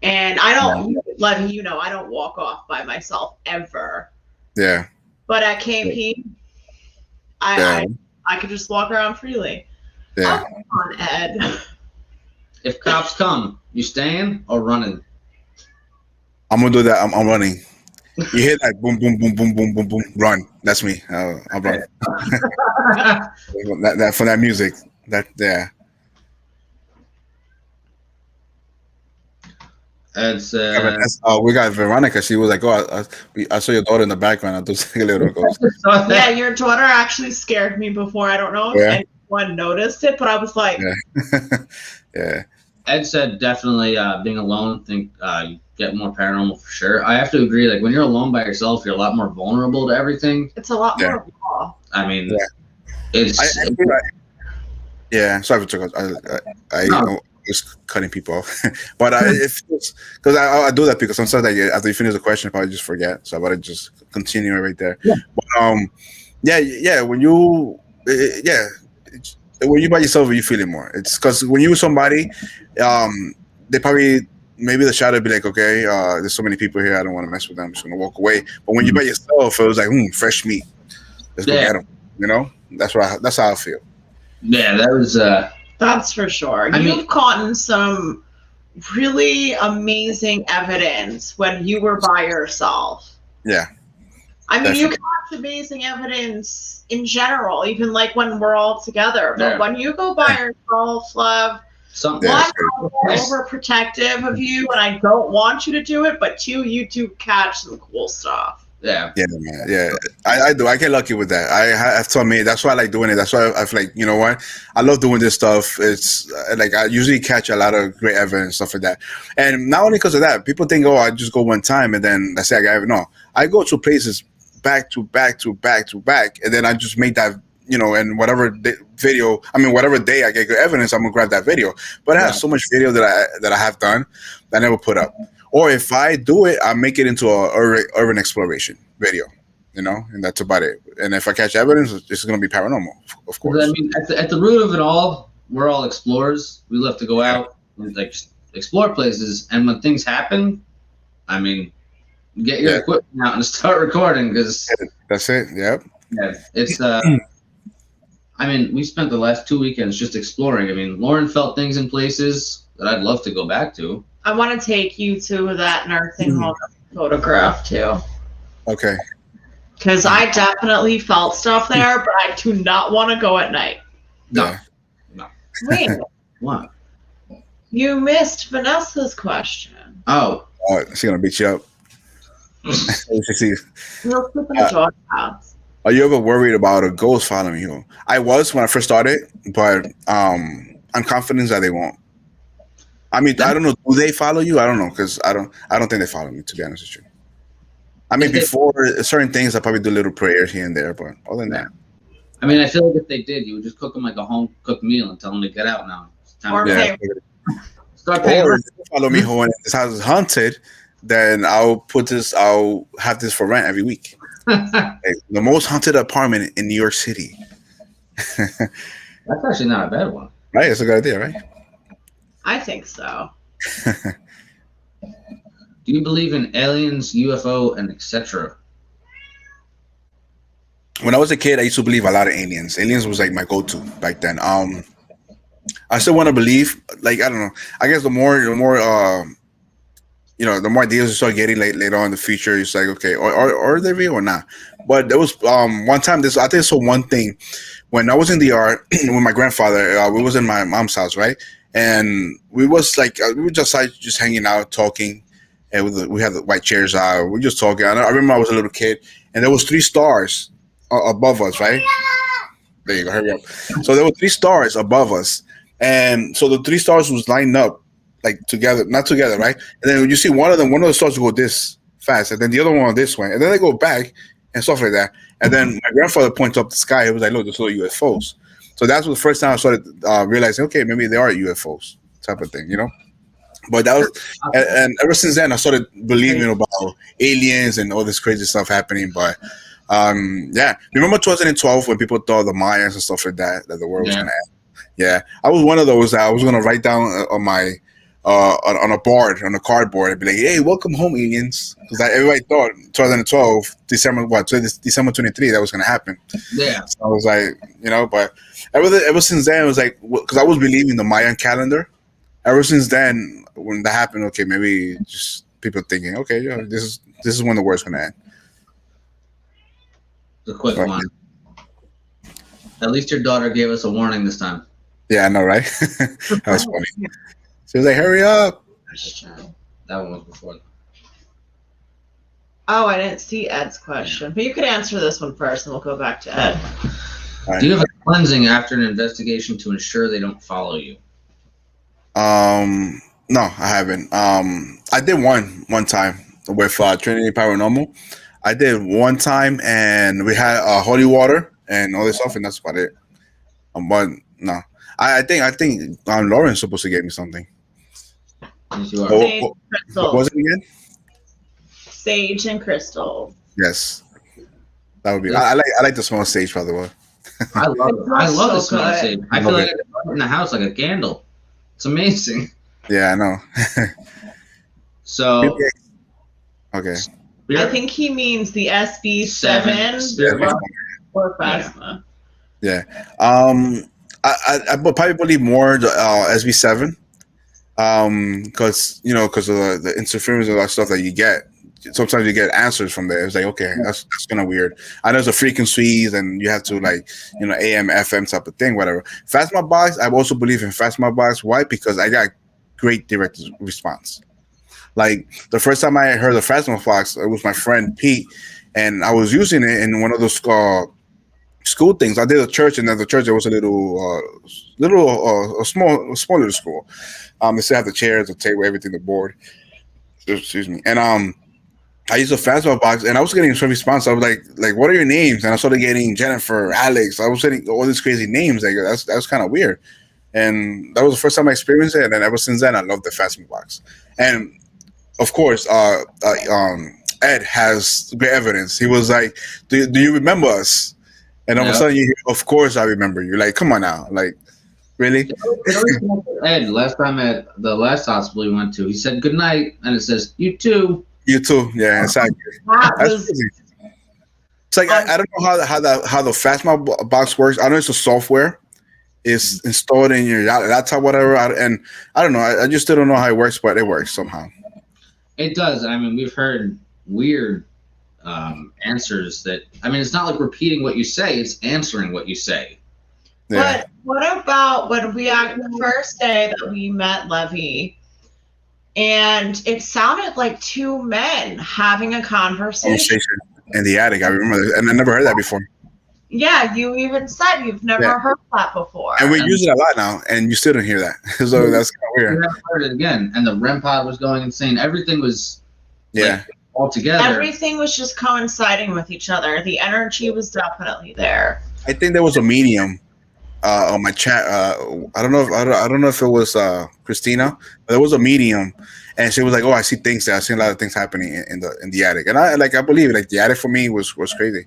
And I don't, letting you know, I don't walk off by myself ever. Yeah. But at KP, I could just walk around freely. Yeah. Oh, come on, Ed. If cops come, you staying or running? I'm gonna do that. I'm running. You hear that boom, boom, boom, boom, boom, boom, boom, run. That's me. I'm running. that for that music. That yeah. It's we got Veronica. She was like, "Oh, I saw your daughter in the background." I thought a little ghost. Yeah, your daughter actually scared me before. I don't know if anyone noticed it, but I was like, Yeah. Ed said definitely being alone. Think you get more paranormal for sure. I have to agree. Like when you're alone by yourself, you're a lot more vulnerable to everything. It's a lot more raw. I mean, it's. Sorry for talking. I just cutting people off, but because I do that because sometimes after you finish the question, I probably just forget. So I better just continue right there. Yeah. But, when you when you by yourself, you feel it more. It's because when you with somebody, they probably maybe the shadow be like, okay, there's so many people here, I don't want to mess with them. I'm just gonna walk away. But when you by yourself, it was like, fresh meat. Let's go get them. You know, that's how I feel. Yeah, that was. That's for sure. You've caught some really amazing evidence when you were by yourself. Yeah. I mean, you caught amazing evidence in general, even like when we're all together. But when you go by yourself, love, one, I'm overprotective of you, and I don't want you to do it. But two, you do catch some cool stuff. Yeah, I do. I get lucky with that. I have told me that's why I like doing it. That's why I feel like, you know what, I love doing this stuff. It's like I usually catch a lot of great evidence, stuff like that. And not only because of that, people think, oh, I just go one time and then that's it. I go to places back to back to back to back, and then I just make that, and whatever whatever day I get good evidence, I'm gonna grab that video. But I have so much video that I have done that I never put up. Or if I do it, I make it into a urban exploration video, and that's about it. And if I catch evidence, it's going to be paranormal, of course. I mean, at the root of it all, we're all explorers. We love to go out and like explore places. And when things happen, I mean, get your equipment out and start recording because that's it. Yep. Yeah, it's. I mean, we spent the last 2 weekends just exploring. I mean, Lauren felt things in places that I'd love to go back to. I want to take you to that nursing home photograph too. Okay. Because I definitely felt stuff there, but I do not want to go at night. No. Yeah. No. Wait, What? you missed Vanessa's question. Oh. Oh, she's gonna beat you up. See, We'll sleep in the doghouse. are you ever worried about a ghost following you? I was when I first started, but I'm confident that they won't. I mean, I don't know. Do they follow you? I don't know because I don't think they follow me. To be honest with you, I mean, before certain things, I probably do little prayers here and there, but other than that, I mean, I feel like if they did, you would just cook them like a home cooked meal and tell them to get out now. It's time Or to pay. start paying. or if they follow me home and this house is haunted, then I'll have this for rent every week. Like, the most haunted apartment in New York City. That's actually not a bad one. Right? That's a good idea, right? I think so. Do you believe in aliens, UFO, and etc.? When I was a kid, I used to believe a lot of aliens. Aliens was like my go-to back then. I still want to believe. Like, I don't know. I guess the more the more ideas you start getting later on in the future, it's like, okay, are they real or not? But there was one time. I think so. One thing when I was in the yard with my grandfather, we was in my mom's house, right? And we was like we were just hanging out, talking, and we had the white chairs out. We were just talking. I remember I was a little kid, and there was 3 stars above us, right? There you go. Hurry up. So there were 3 stars above us, and so the 3 stars was lined up like together, not together, right? And then you see one of the stars will go this fast, and then the other one this way, and then they go back and stuff like that. And then my grandfather points up the sky. He was like, "Look, there's little UFOs." So that's the first time I started realizing, okay, maybe they are UFOs type of thing, you know. But that was, and ever since then, I started believing about aliens and all this crazy stuff happening. But yeah, remember 2012 when people thought the Mayans and stuff like that the world was gonna end? Yeah, I was one of those that I was gonna write down on my on a board, on a cardboard, and be like, "Hey, welcome home, aliens," because everybody thought 2012, December 23 that was gonna happen. Yeah. So I was like, but ever since then, it was like, because I was believing the Mayan calendar. Ever since then, when that happened, okay, maybe just people thinking, okay, this is when the world's gonna end. The quick one. At least your daughter gave us a warning this time. Yeah, I know, right? That was funny. She was like, "Hurry up!" That one was before. Oh, I didn't see Ed's question, but you could answer this one first, and we'll go back to Ed. Right. Do you have a cleansing after an investigation to ensure they don't follow you? No, I haven't. I did one time with Trinity Paranormal. I did one time, and we had holy water and all this stuff, and that's about it. But no, I think Lauren's supposed to give me something. Yes, you are. Sage What crystals. was it again? Sage and crystals. Yes, that would be. I like the small sage, by the way. I love it. I love the smell of good. sage. I feel like I could put it in the house like a candle. It's amazing. Yeah, I know. So, Okay. I think he means the SB7 Spirit. or Phasma. Yeah. I would probably believe more the SB7. Because of the interference and all that stuff that you get. Sometimes you get answers from there. It's like, okay, that's kind of weird. I know it's a frequencies and you have to AM, FM type of thing, whatever. Phasma box, I also believe in Phasma box. Why? Because I got great direct response. Like the first time I heard the Phasma box, it was my friend Pete, and I was using it in one of those school things. I did a church, and at the church there was a small little school. They still have the chairs, the table, everything, the board. Excuse me. And I used a Phasma box, and I was getting some response. I was like, what are your names? And I started getting Jennifer, Alex. I was getting all these crazy names. Like that was kind of weird. And that was the first time I experienced it. And then ever since then, I love the Phasma box. And of course, Ed has great evidence. He was like, do you remember us? And all of a sudden, you hear, of course I remember you. Like, come on now. Like, really? Ed, last time at the last hospital we went to, he said good night, and it says you too. You too. Yeah, exactly. That's crazy. It's like I don't know how the Phasma box works. I know it's a software. It's installed in your laptop, whatever. And I don't know. I just still don't know how it works, but it works somehow. It does. I mean, we've heard weird answers that. I mean, it's not like repeating what you say; it's answering what you say. Yeah. But what about when we the first day that we met Levy, and it sounded like two men having a conversation In the attic. I remember that, and I never heard that before. Yeah, you even said you've never heard that before. And we use it a lot now, and you still don't hear that. So that's kind of weird. We never heard it again, and the REM pod was going insane. Everything was all together. Everything was just coinciding with each other. The energy was definitely there. I think there was a medium on my chat. I don't know if it was Christina, but there was a medium, and she was like, "Oh, I see things there. I see a lot of things happening in the attic." And I believe it. Like the attic for me was crazy.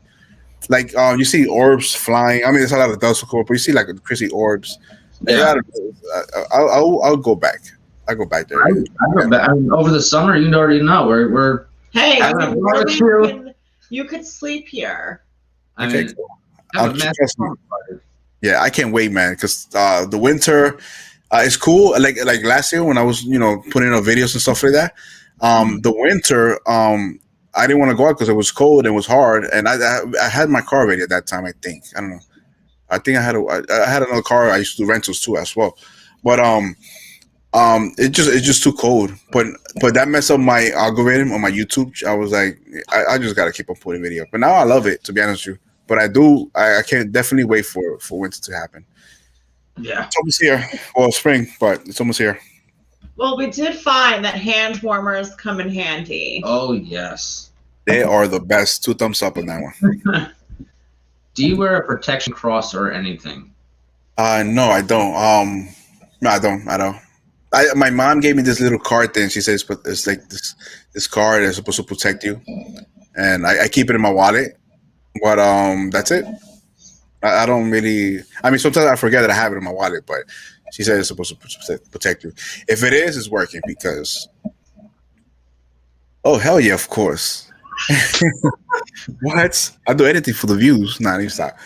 Like you see orbs flying. I mean, there's a lot of dust, but you see like crazy orbs. Yeah. I'll go back. I'll go back there. I mean, over the summer, you already know we're. Hey, you could sleep here. I mean, yeah, I can't wait, man. Because the winter is cool. Like last year when I was putting up videos and stuff like that. The winter I didn't want to go out because it was cold and it was hard, and I had my car ready at that time. I think I don't know. I think I had another car. I used to do rentals too as well, but it's just too cold. But that messed up my algorithm on my YouTube. I was like, I just gotta keep on putting video. But now I love it, to be honest with you. But I can't definitely wait for winter to happen. Yeah, it's almost here. Well, spring, but it's almost here. Well, we did find that hand warmers come in handy. Oh, yes. They are the best. 2 thumbs up on that one. Do you wear a protection cross or anything? No, I don't. No, I don't. My mom gave me this little card thing. She says, but it's like this card is supposed to protect you. And I keep it in my wallet. But that's it. I don't really. I mean, sometimes I forget that I have it in my wallet, but she said it's supposed to protect you. If it is, it's working because. Oh hell yeah! Of course. What? I'll do anything for the views. Nah, you stop.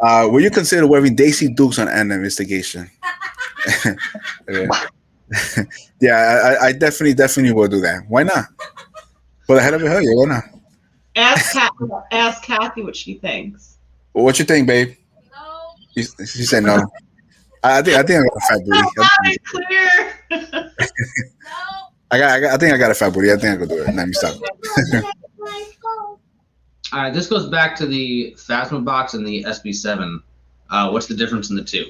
Will you consider wearing Daisy Dukes on an investigation? Yeah, I definitely will do that. Why not? For the hell of it, hell yeah, why not? Ask Kathy what she thinks. What you think, babe? No. She said no. I think I got a fat booty. Clear. I think I got a fat booty. I think I can do it. Let me stop. All right, this goes back to the Phasma box and the SB7. What's the difference in the two?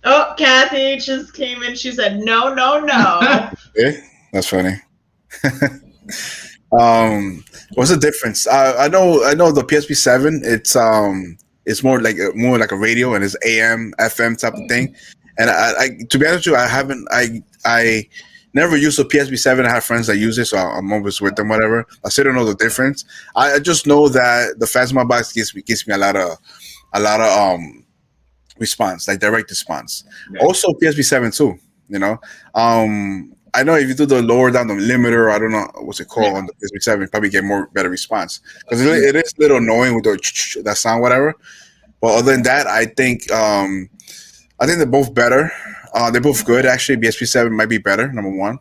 Oh, Kathy just came in. She said, no. Yeah, that's funny. What's the difference? I know the PSP7. It's more like a radio, and it's AM, FM type of thing. And I to be honest with you, I never used a PSP7. I have friends that use it, so I'm always with them. Whatever. I still don't know the difference. I just know that the Phasma box gives me a lot of response, like direct response. Yeah. Also PSP7 too. I know if you do the lower down the limiter, I don't know what's it called on the PSP7, you probably get better response because it is a little annoying with that sound, whatever. But other than that, I think they're both better. They're both good actually. PSP7 might be better. Number one,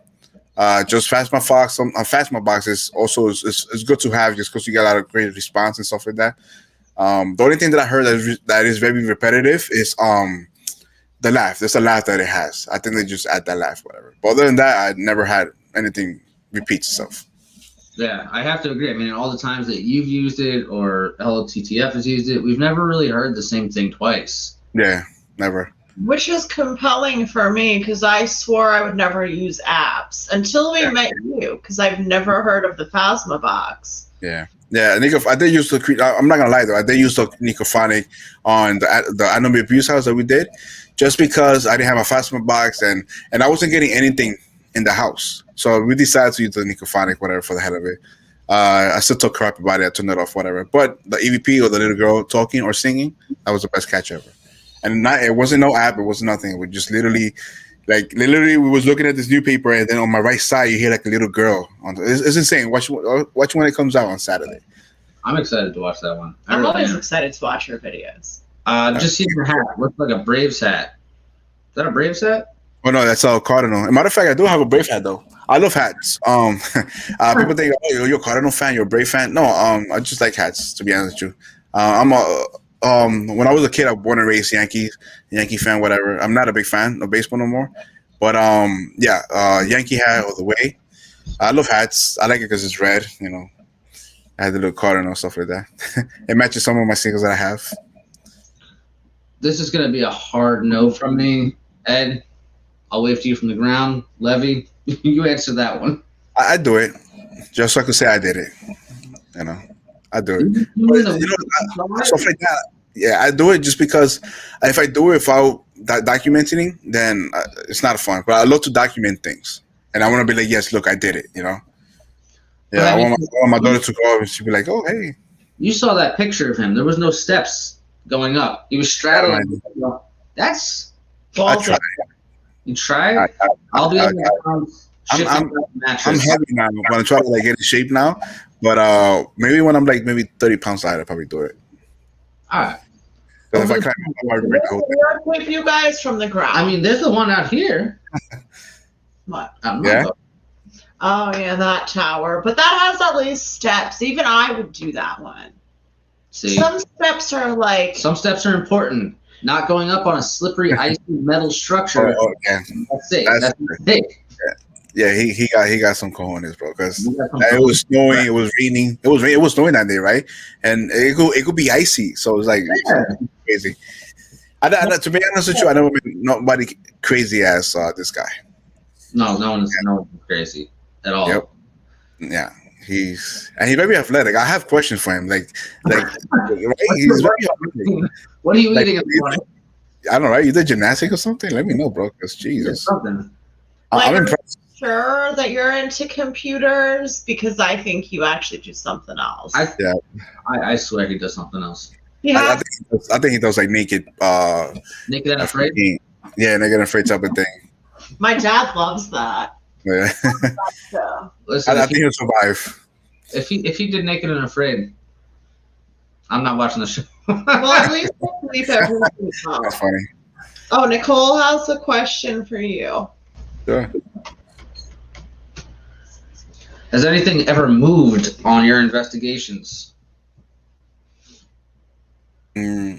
just Phasma box is also is good to have just because you get a lot of great response and stuff like that. The only thing that I heard that is very repetitive is the laugh. There's a laugh that it has. I think they just add that laugh, whatever. But other than that, I never had anything repeat itself. Yeah, I have to agree. I mean, all the times that you've used it or LTTF has used it, we've never really heard the same thing twice. Yeah, never. Which is compelling for me because I swore I would never use apps until we met you because I've never heard of the Phasma box. Yeah. Yeah, I did use I'm not gonna lie though. I did use the Nicophonic on the Anime Abuse House that we did, just because I didn't have a Phasma box and I wasn't getting anything in the house. So we decided to use the Nicophonic, whatever, for the hell of it. I still talk crap about it. I turned it off, whatever. But the EVP or the little girl talking or singing, that was the best catch ever. And it wasn't no app. It wasn't nothing. We just literally, we was looking at this newspaper, and then on my right side, you hear like a little girl. It's insane. Watch when it comes out on Saturday. I'm excited to watch that one. I'm always excited to watch your videos. Just see your hat. Looks like a Braves hat. Is that a Braves hat? Oh no, that's a Cardinal. As a matter of fact, I do have a Brave hat though. I love hats. People think, oh, you're a Cardinal fan, you're a Brave fan. No, I just like hats. To be honest with you, I'm a when I was a kid, I was born and raised Yankee fan, whatever. I'm not a big fan of baseball no more, but yeah, Yankee hat all the way. I love hats. I like it because it's red. You know, I had the little Cardinal stuff like that. It matches some of my singles that I have. This is going to be a hard no from me, Ed. I'll wave to you from the ground. Levy, you answer that one. I do it just so I could say I did it. You know, I do it. But, stuff like that. Yeah, I do it just because if I do it without documenting, then it's not fun. But I love to document things, and I want to be like, yes, look, I did it. You know. Yeah, I want my daughter to go up and she'd be like, oh, hey. You saw that picture of him. There was no steps going up. He was straddling. That's. I tried. You tried? I'll be able to. I'm heavy now. I'm gonna try to like get in shape now, but maybe when I'm like maybe 30 pounds lighter, I'll probably do it. All right. If I climb, I'll keep you guys from the ground. I mean, there's the one out here. What? Yeah. Oh yeah, that tower, but that has at least steps. Even I would do that one. See, some steps are important. Not going up on a slippery, icy metal structure. Oh, yeah. That's it. That's it. Yeah, he got some cojones, bro. Because it was snowing, it was raining, it was snowing that day, right? And it could be icy, so it was like crazy. To be honest with you, I never met nobody crazy as this guy. No one's crazy at all. Yep. Yeah, he's very athletic. I have questions for him, like right? He's very athletic. What are you eating? I don't know, right? You did gymnastics or something? Let me know, bro. Because Jesus, I'm impressed. Sure that you're into computers, because I think you actually do something else. I swear he does something else. Yeah, I think he does like naked and afraid. Yeah, naked and afraid type of thing. My dad loves that. Yeah. Listen, I think he'll survive. If he did Naked and Afraid, I'm not watching the show. Well, at least he'll sleep every night. That's funny. Oh, Nicole has a question for you. Sure. Has anything ever moved on your investigations? No.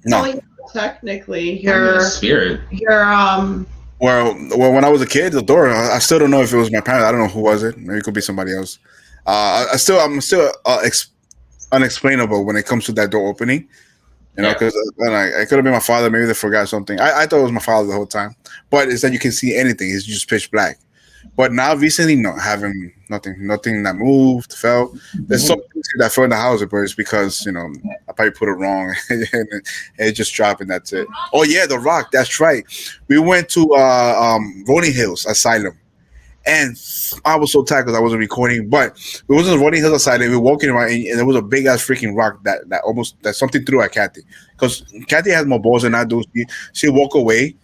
Well, technically, your spirit. Well, when I was a kid, the door. I still don't know if it was my parents. I don't know who was it. Maybe it could be somebody else. I'm still unexplainable when it comes to that door opening. You know, because it could have been my father. Maybe they forgot something. I thought it was my father the whole time. But it's that you can see anything. It's just pitch black. But now recently, no, having nothing that moved, fell. There's some things that fell in the house, but it's because, you know, I probably put it wrong and it just dropped and that's it. Oh yeah, the rock. That's right. We went to Rolling Hills Asylum, and I was so tired because I wasn't recording. But we wasn't Rolling Hills Asylum. We were walking around, and there was a big ass freaking rock that something threw at Kathy, because Kathy has more balls than I do. She walk away.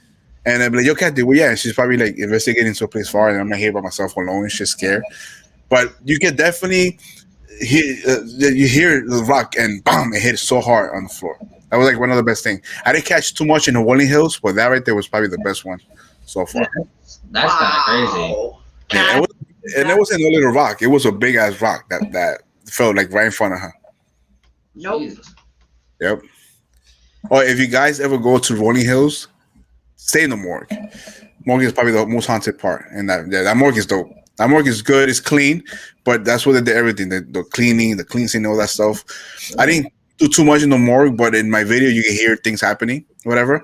And I'm like, yo, Kathy, well, yeah, she's probably like investigating someplace far, and I'm not here by myself alone. She's scared. But you can definitely hear the rock, and bam, it hit so hard on the floor. That was like one of the best things. I didn't catch too much in the Rolling Hills, but that right there was probably the best one so far. That's kind of crazy. Yeah, it wasn't a little rock. It was a big ass rock that fell like right in front of her. Nope. Jesus. Yep. Or if you guys ever go to Rolling Hills, stay in the morgue. Morgue is probably the most haunted part, and that morgue is dope. That morgue is good. It's clean, but that's where they did everything. The cleaning, the cleansing, all that stuff. I didn't do too much in the morgue, but in my video, you can hear things happening, whatever.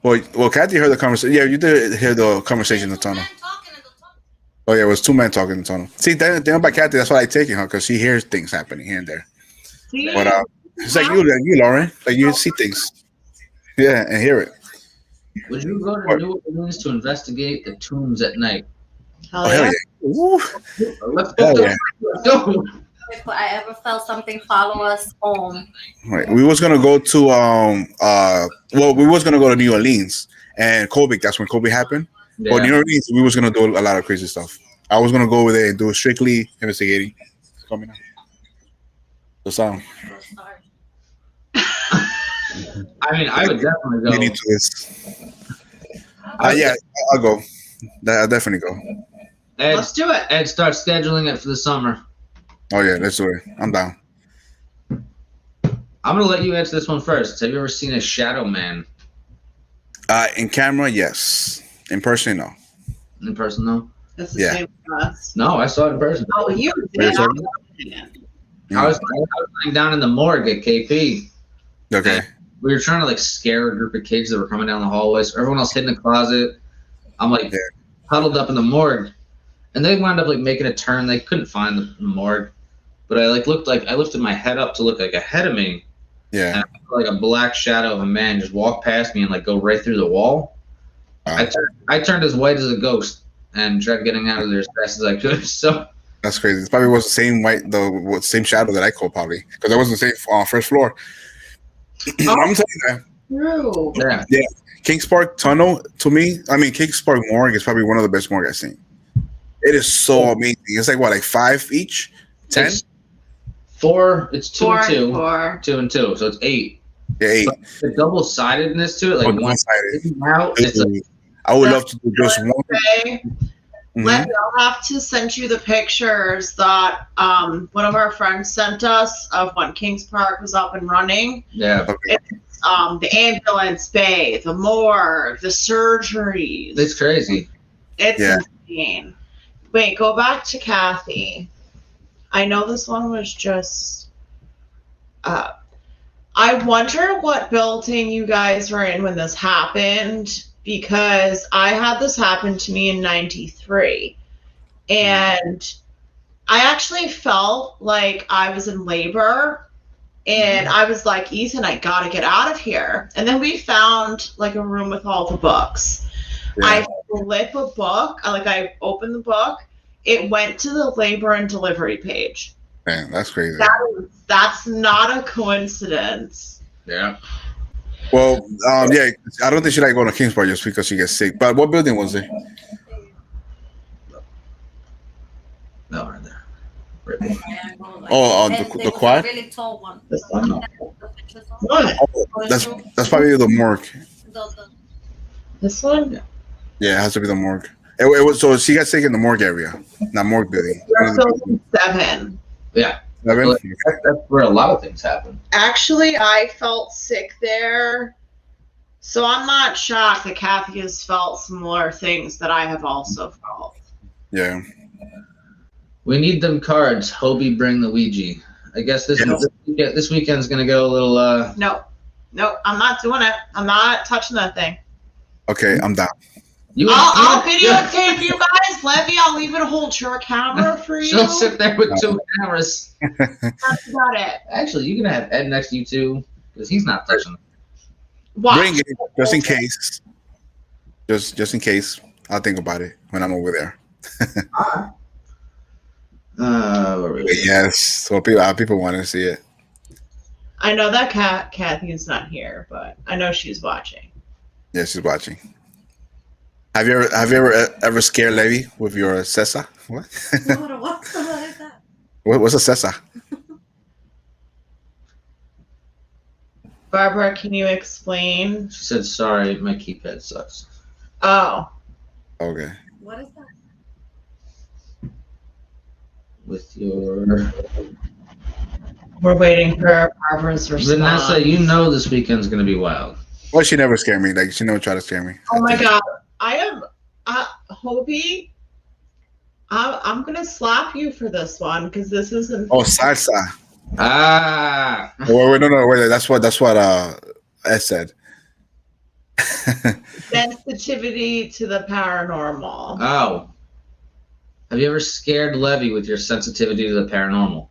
Well, Kathy heard the conversation. Yeah, you did hear the conversation in the tunnel. Oh yeah, it was two men talking in the tunnel. See, then by Kathy, that's why I take it, because she hears things happening here and there. But it's like you, Lauren. Like you see things. Yeah, and hear it. Would you go to New Orleans to investigate the tombs at night? Hell yeah. Let's go. Let's go. If I ever felt something follow us home. Right. We was gonna go to we was gonna go to New Orleans and Kobe. That's when Kobe happened. Yeah. But New Orleans, we was gonna do a lot of crazy stuff. I was gonna go over there and do strictly investigating. It's coming out. The sound. I mean, I would definitely go. You need to this. Yeah, I'll go. I'll definitely go. Let's do it. Ed, start scheduling it for the summer. Oh yeah, let's do it. I'm down. I'm gonna let you answer this one first. Have you ever seen a shadow man? In camera, yes. In person, no. In person, though? That's the Yeah. same for us. No, I saw it in person. Oh, you Wait a did. second. I was lying down in the morgue at KP. Okay. We were trying to like scare a group of kids that were coming down the hallway. So everyone else hid in the closet. I'm like huddled up in the morgue, and they wound up like making a turn. They couldn't find the morgue, but I I lifted my head up to look like ahead of me. Yeah. And I saw like a black shadow of a man just walk past me and like go right through the wall. I turned as white as a ghost and tried getting out of there as fast as I could. So That's crazy. It probably was the same shadow that I called, probably, because I wasn't safe on first floor. I'm telling you that. True. yeah. Kings Park Tunnel, to me, Kings Park Morgue is probably one of the best morgue I've seen. It is so amazing. It's like what, like 5 each? 10? It's 4. It's 2 and 2. 4. 2 and 2. So it's 8. Yeah, 8. But the double-sidedness to it, like One-sided. out, it's like, I would love to do just one. Okay. Lenny, I'll have to send you the pictures that one of our friends sent us of when Kings Park was up and running. yeah. Okay. It's the ambulance bay, the morgue, the surgeries. It's crazy. It's insane. Wait, go back to Kathy. I know this one was just. I wonder what building you guys were in when this happened, because I had this happen to me in '93, and I actually felt like I was in labor. And I was like, Ethan, I gotta get out of here. And then we found like a room with all the books. Yeah. I flip a book, I opened the book. It went to the labor and delivery page. Man, that's crazy. That's not a coincidence. Yeah. Well, yeah, I don't think she like going to Kings Park just because she gets sick. But what building was it? No, right there. Oh, the quad? Really tall one. This one? No. What? Oh, that's probably the morgue. This one? Yeah, it has to be the morgue. It was, so she got sick in the morgue area, not morgue building. You're building 7. Yeah. 7? That's where a lot of things happen. Actually, I felt sick there. So I'm not shocked that Kathy has felt similar things that I have also felt. Yeah. We need them cards. Hobie, bring the Ouija. I guess this weekend's gonna go a little. No, I'm not doing it. I'm not touching that thing. Okay, I'm down. I'll videotape you guys, Levy. I'll even hold your camera for you. She'll sit there with 2 cameras. That's about it. Actually, you're gonna have Ed next to you too, because he's not touching it. Watch. Bring it, just in case. Just in case. I'll think about it when I'm over there. Where were we? Yes, so people want to see it. I know that Kathy is not here, but I know she's watching. Yeah, she's watching. Have you ever scared Levy with your Cessa? What? What is that? What's a Cessa? Barbara, can you explain? She said, "Sorry, my keypad sucks." Oh, Okay. What is that? With your we're waiting for Barbara's response. Vanessa, you know this weekend's gonna be wild. Well, she never scared me. Like, she never tried to scare me. Oh my God, I am, Hobie. I'm gonna slap you for this one because this isn't. Oh, salsa. Ah. Wait, no. Wait, that's what Ed said. Sensitivity to the paranormal. Oh. Have you ever scared Levy with your sensitivity to the paranormal?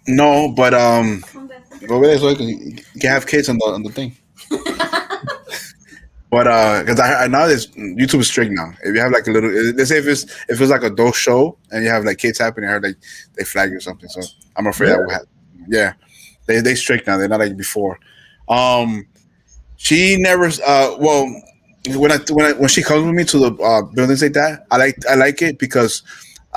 No, but go over there so you can have kids on the thing. But because I know this YouTube is strict now. If you have like a little, they say if it's like a adult show and you have like kids happening, I heard like they flag you or something. So I'm afraid that will happen. Yeah, they strict now. They're not like before. She never. Well, when she comes with me to the buildings like that, I like it because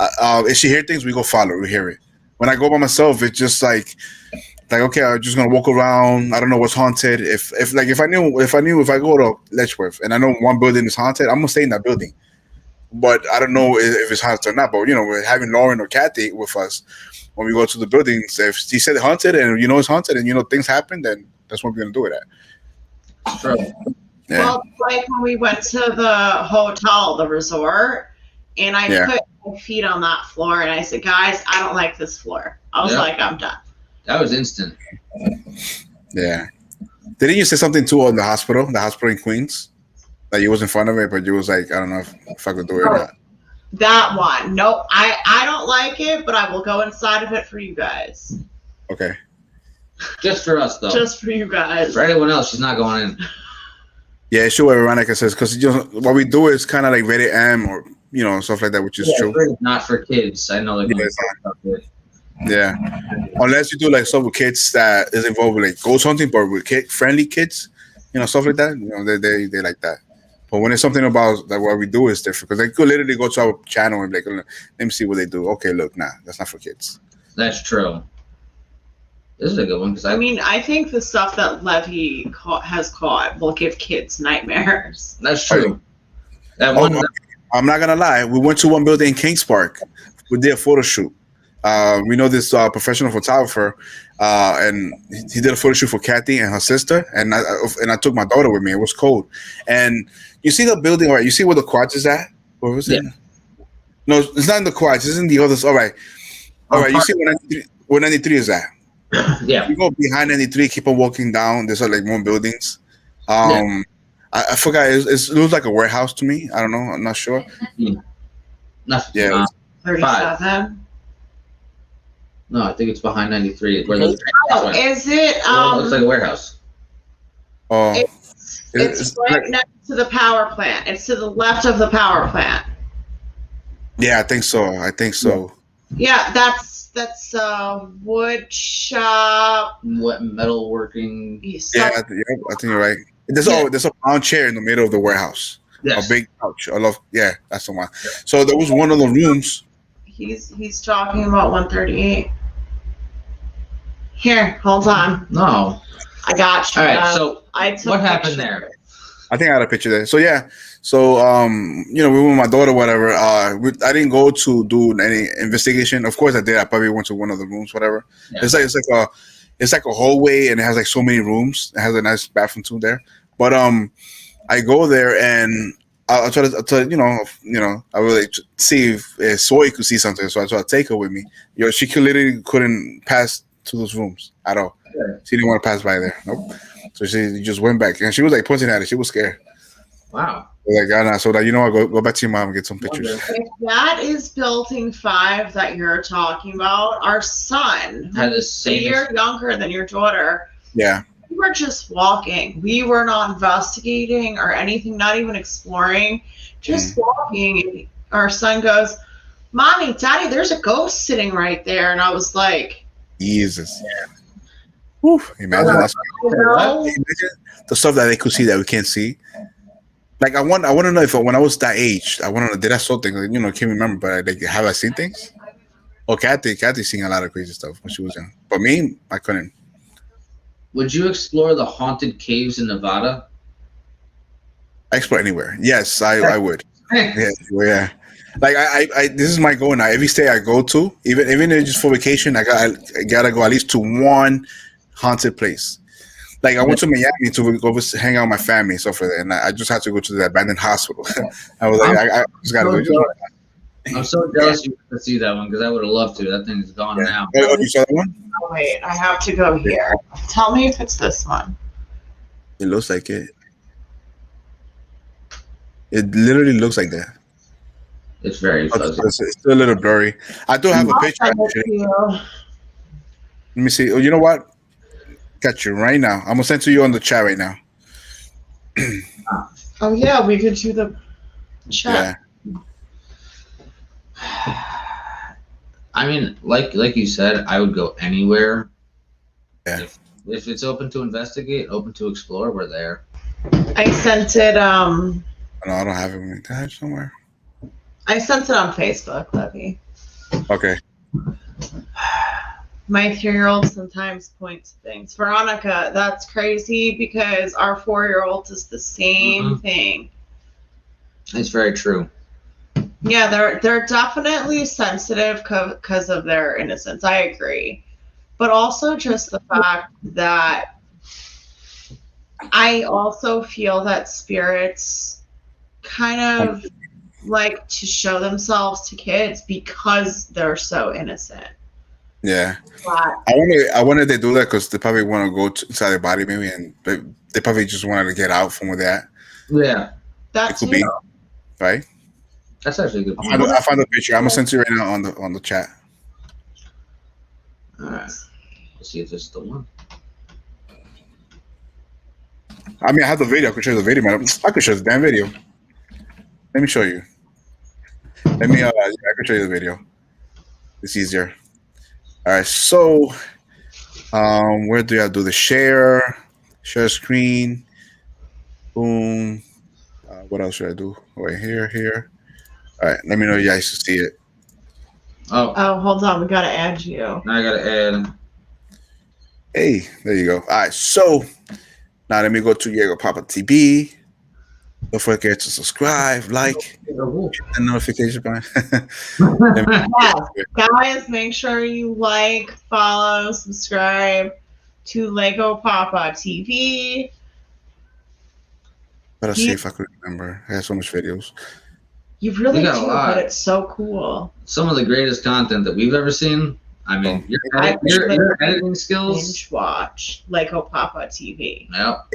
if she hear things, we go follow. We hear it. When I go by myself, it's just like Like, okay, I'm just gonna walk around. I don't know what's haunted. If I knew if I go to Letchworth and I know one building is haunted, I'm gonna stay in that building. But I don't know if it's haunted or not. But we're having Lauren or Kathy with us when we go to the buildings. If she said haunted and it's haunted and things happen, then that's what we're gonna do it at. Sure. Yeah. Well, like when we went to the hotel, the resort, and I put my feet on that floor, and I said, "Guys, I don't like this floor." I was like, "I'm done." That was instant. Yeah. Didn't you say something too on the hospital in Queens? Like you was in front of it, but you was like, I don't know if I could do it or not. That one. Nope. I don't like it, but I will go inside of it for you guys. Okay. Just for us, though. Just for you guys. For anyone else, she's not going in. Yeah, sure. What Veronica says, because what we do is kind of like rated M or stuff like that, which is true. Not for kids. I know, like, yeah, unless you do like stuff with kids that is involved with like ghost hunting, but with friendly kids, stuff like that. They like that. But when it's something about that, what we do is different because they could literally go to our channel and be like, let me see what they do. Okay, look, nah, that's not for kids. That's true. This is a good one because I think the stuff that Levy has caught will give kids nightmares. That's true. I'm not gonna lie. We went to one building in Kings Park. We did a photo shoot. We know this professional photographer, and he did a photo shoot for Kathy and her sister, and I took my daughter with me. It was cold, and you see the building, right? You see where the quads is at? Where was it? No, it's not in the quads. It's in the others. All right. You see where 93 is at? Yeah. You go behind 93, keep on walking down. There's like more buildings. I forgot. It looks like a warehouse to me. I don't know. I'm not sure. Yeah. 37. No, I think it's behind 93. Where Is it? It looks like a warehouse. Oh, it's right next to the power plant. It's to the left of the power plant. Yeah, I think so. Yeah, that's wood shop. Metalworking. Yeah, I think you're right. There's a brown chair in the middle of the warehouse. Yes. A big couch. That's the one. Yeah. So there was one of the rooms. He's talking about 138. Here, hold on. No. I got you. All right, so what happened there? I think I had a picture there. So yeah. So we were with my daughter, whatever. I didn't go to do any investigation. Of course I did. I probably went to one of the rooms, whatever. Yeah. It's like a hallway and it has like so many rooms. It has a nice bathroom too there. But I go there and I try to I really see if Soy could see something. So I try to take her with me. She literally couldn't pass to those rooms at all. Yeah. She didn't want to pass by there. Nope. So she just went back and she was like pointing at it. She was scared. Wow. Like, so that go back to your mom and get some pictures. If that is building 5 that you're talking about, our son had the same. You're younger than your daughter. Yeah. We were just walking. We were not investigating or anything, not even exploring, just walking. And our son goes, "Mommy, Daddy, there's a ghost sitting right there." And I was like, Jesus. Yeah. Whew, imagine the stuff that they could see that we can't see. Like I want to know if when I was that age, I want to know, did I saw things? Like, can't remember, but like, have I seen things? Oh, Kathy's seen a lot of crazy stuff when she was young, but me, I couldn't. Would you explore the haunted caves in Nevada? I explore anywhere. Yes, I would. Yeah. Like I this is my goal now. Every state I go to, even if it's just for vacation, I gotta go at least to one haunted place. Like I went to Miami to go hang out with my family and stuff like that, and I just had to go to the abandoned hospital. I was like, I just gotta go. I'm so jealous you got to see that one because I would have loved to. That thing is gone now. Oh, you saw that one? Oh, wait, I have to go here. Tell me if it's this one. It looks like it. It literally looks like that. It's very fuzzy. It's still a little blurry. I do have a picture. Let me see. Oh, you know what? Got you right now. I'm gonna send to you on the chat right now. Oh yeah, we could do the chat. Yeah. I mean, like you said, I would go anywhere. Yeah. If it's open to investigate, open to explore, we're there. I sent it. No, I don't have it in my somewhere. I sent it on Facebook, Levy. Okay. My 3-year-old sometimes points to things. Veronica, that's crazy because our 4-year-old does the same thing. It's very true. Yeah, they're definitely sensitive because of their innocence. I agree. But also just the fact that I also feel that spirits kind of like to show themselves to kids because they're so innocent. Yeah. But I wonder if they do that because they probably want to go inside their body maybe, and they probably just wanted to get out from where they're at. Yeah. that It could too. be, right? That's actually a good point. I found a picture. I'm gonna send you right now on the chat. All right. Let's see if this is the one. I mean, I have the video. I could show you the video, man. I could show you the damn video. Let me show you. I could show you the video. It's easier. All right. So, where do I do the share screen? Boom. What else should I do? Wait, here. All right. Let me know you guys can see it. Oh, Hold on, we gotta add you. now I gotta add. Hey, there you go. All right. So now let me go to LlegoPapaTV. Don't forget to subscribe, like, hit the notification button. Yes, guys, make sure you like, follow, subscribe to Lego Papa TV. Let's see if I could remember. I have so much videos. You really We do, got a lot. but it's so cool. Some of the greatest content that we've ever seen. I mean, your editing skills. Binge watch Lego Papa TV. Yep.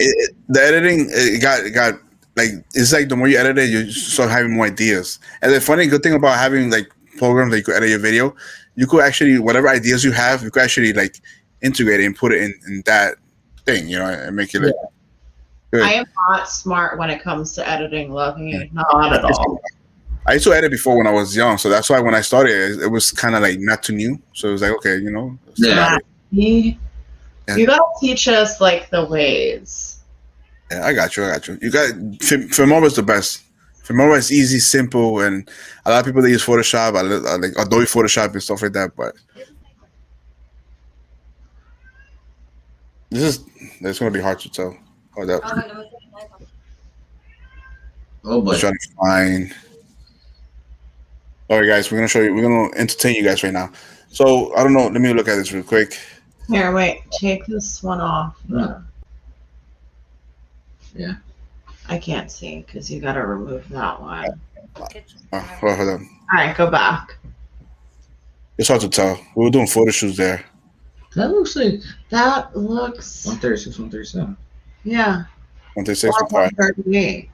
The editing, it got like, it's like the more you edit it, you start having more ideas. And the funny good thing about having like programs that you could edit your video, you could actually, whatever ideas you have, you could actually like integrate it and put it in that thing, you know, and make it like good. I am not smart when it comes to editing, Lovey. Not at all. I used to edit before when I was young, so that's why when I started, it was kind of like not too new. So it was like, okay, you know. Yeah. You gotta teach us like the ways. Yeah, I got you. You got Filmora is the best. Filmora is easy, simple, and a lot of people that use Photoshop, like Adobe Photoshop and stuff like that. But it's gonna be hard to tell. Hold up. Oh boy. Just trying to find. All right, guys, we're gonna entertain you guys right now. So I don't know. Let me look at this real quick. Here, wait. Take this one off. Yeah. I can't see because you gotta remove that one. Hold on. All right, go back. It's hard to tell. We were doing photo shoots there. That looks like That looks. 136, 137. Yeah. 136. Or 138.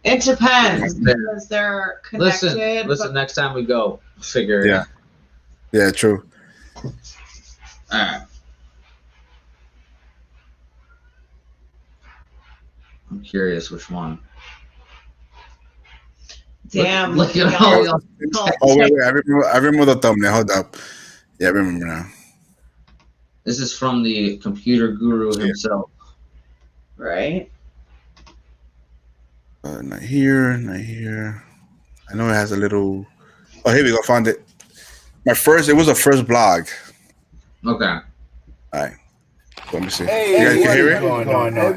It depends Yeah. because they're connected. Listen. Next time we go, figure it out. Yeah, true. All right. I'm curious which one. Damn. Look at y'all. all y'all. Oh wait. I remember the thumbnail. Hold up. Yeah, I remember now. This is from the computer guru himself. Right? Not here. I know it has a little. Oh, here we go. Found it. It was the first blog. Okay. All right. Let me see. Hey, you guys can hear it?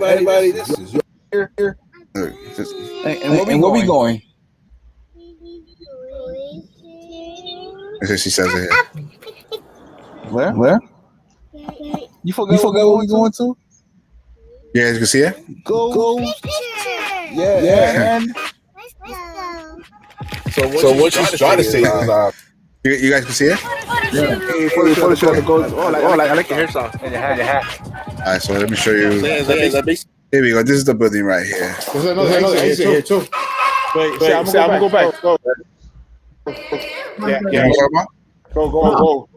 Everybody, this is here. Look, And where we going? That's what she says it here. Where? You forgot where we going to? You guys can see it? Go. Yeah. Man. So what you trying to say is You guys can see it? hey, for the show that goes. I like your hairstyle and your hat. All right, so let me show you. Here we go. This is the building right here. There's another exit here too. Wait, I'm gonna go back. Go. Yeah. You know what I'm talking Go.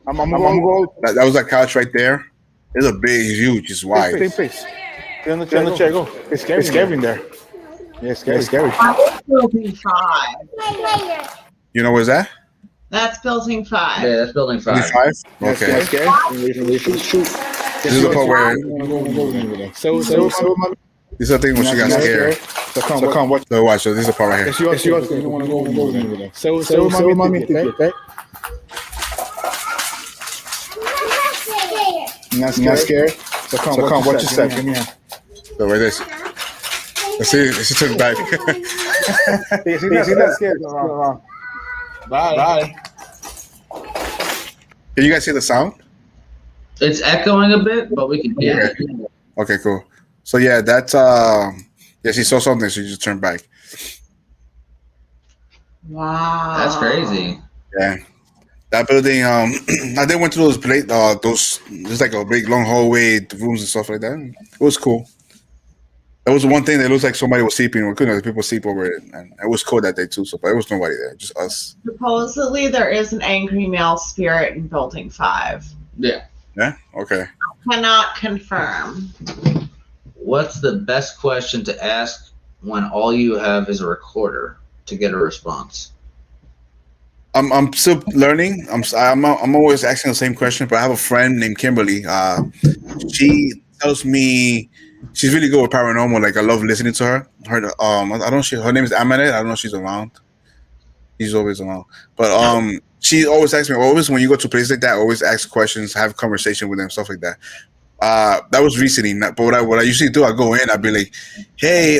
I'm gonna go. about? That was that couch right there. It's a big, it's huge, it's wide. Same place. Get on the chair. Go. It's scary in there. Yeah, it's scary. That's building 5. You know where's that? That's building 5. Yeah, that's building 5. 5? Okay. It's scary. This is the part where So this is the thing when she got scared. So come, watch. So watch. So this is the part right here. It's yours. You want to go over there. So mommy, okay? not scared. So come, what you said. Give me a hand. So wait this. Let's see turn back. She's not scared. Bye. Can you guys hear the sound? It's echoing a bit, but we can hear it. Okay, cool. So yeah, that's she saw something, so she just turned back. Wow. That's crazy. Yeah. That building, I then went to those there's like a big long hallway, rooms and stuff like that. It was cool. That was the one thing that looked like somebody was sleeping. We couldn't have people sleep over it, and it was cold that day too. So, but there was nobody there, just us. Supposedly, there is an angry male spirit in Building 5. Yeah. Yeah. Okay. Cannot confirm. What's the best question to ask when all you have is a recorder to get a response? I'm still learning. I'm always asking the same question, but I have a friend named Kimberly. She tells me she's really good with paranormal. Like I love listening to her. I don't know. Her name is Amanet. I don't know if she's around. She's always around. But she always asks me. Always when you go to places like that, always ask questions, have conversation with them, stuff like that. That was recently. But what I usually do, I go in. I'd be like, hey,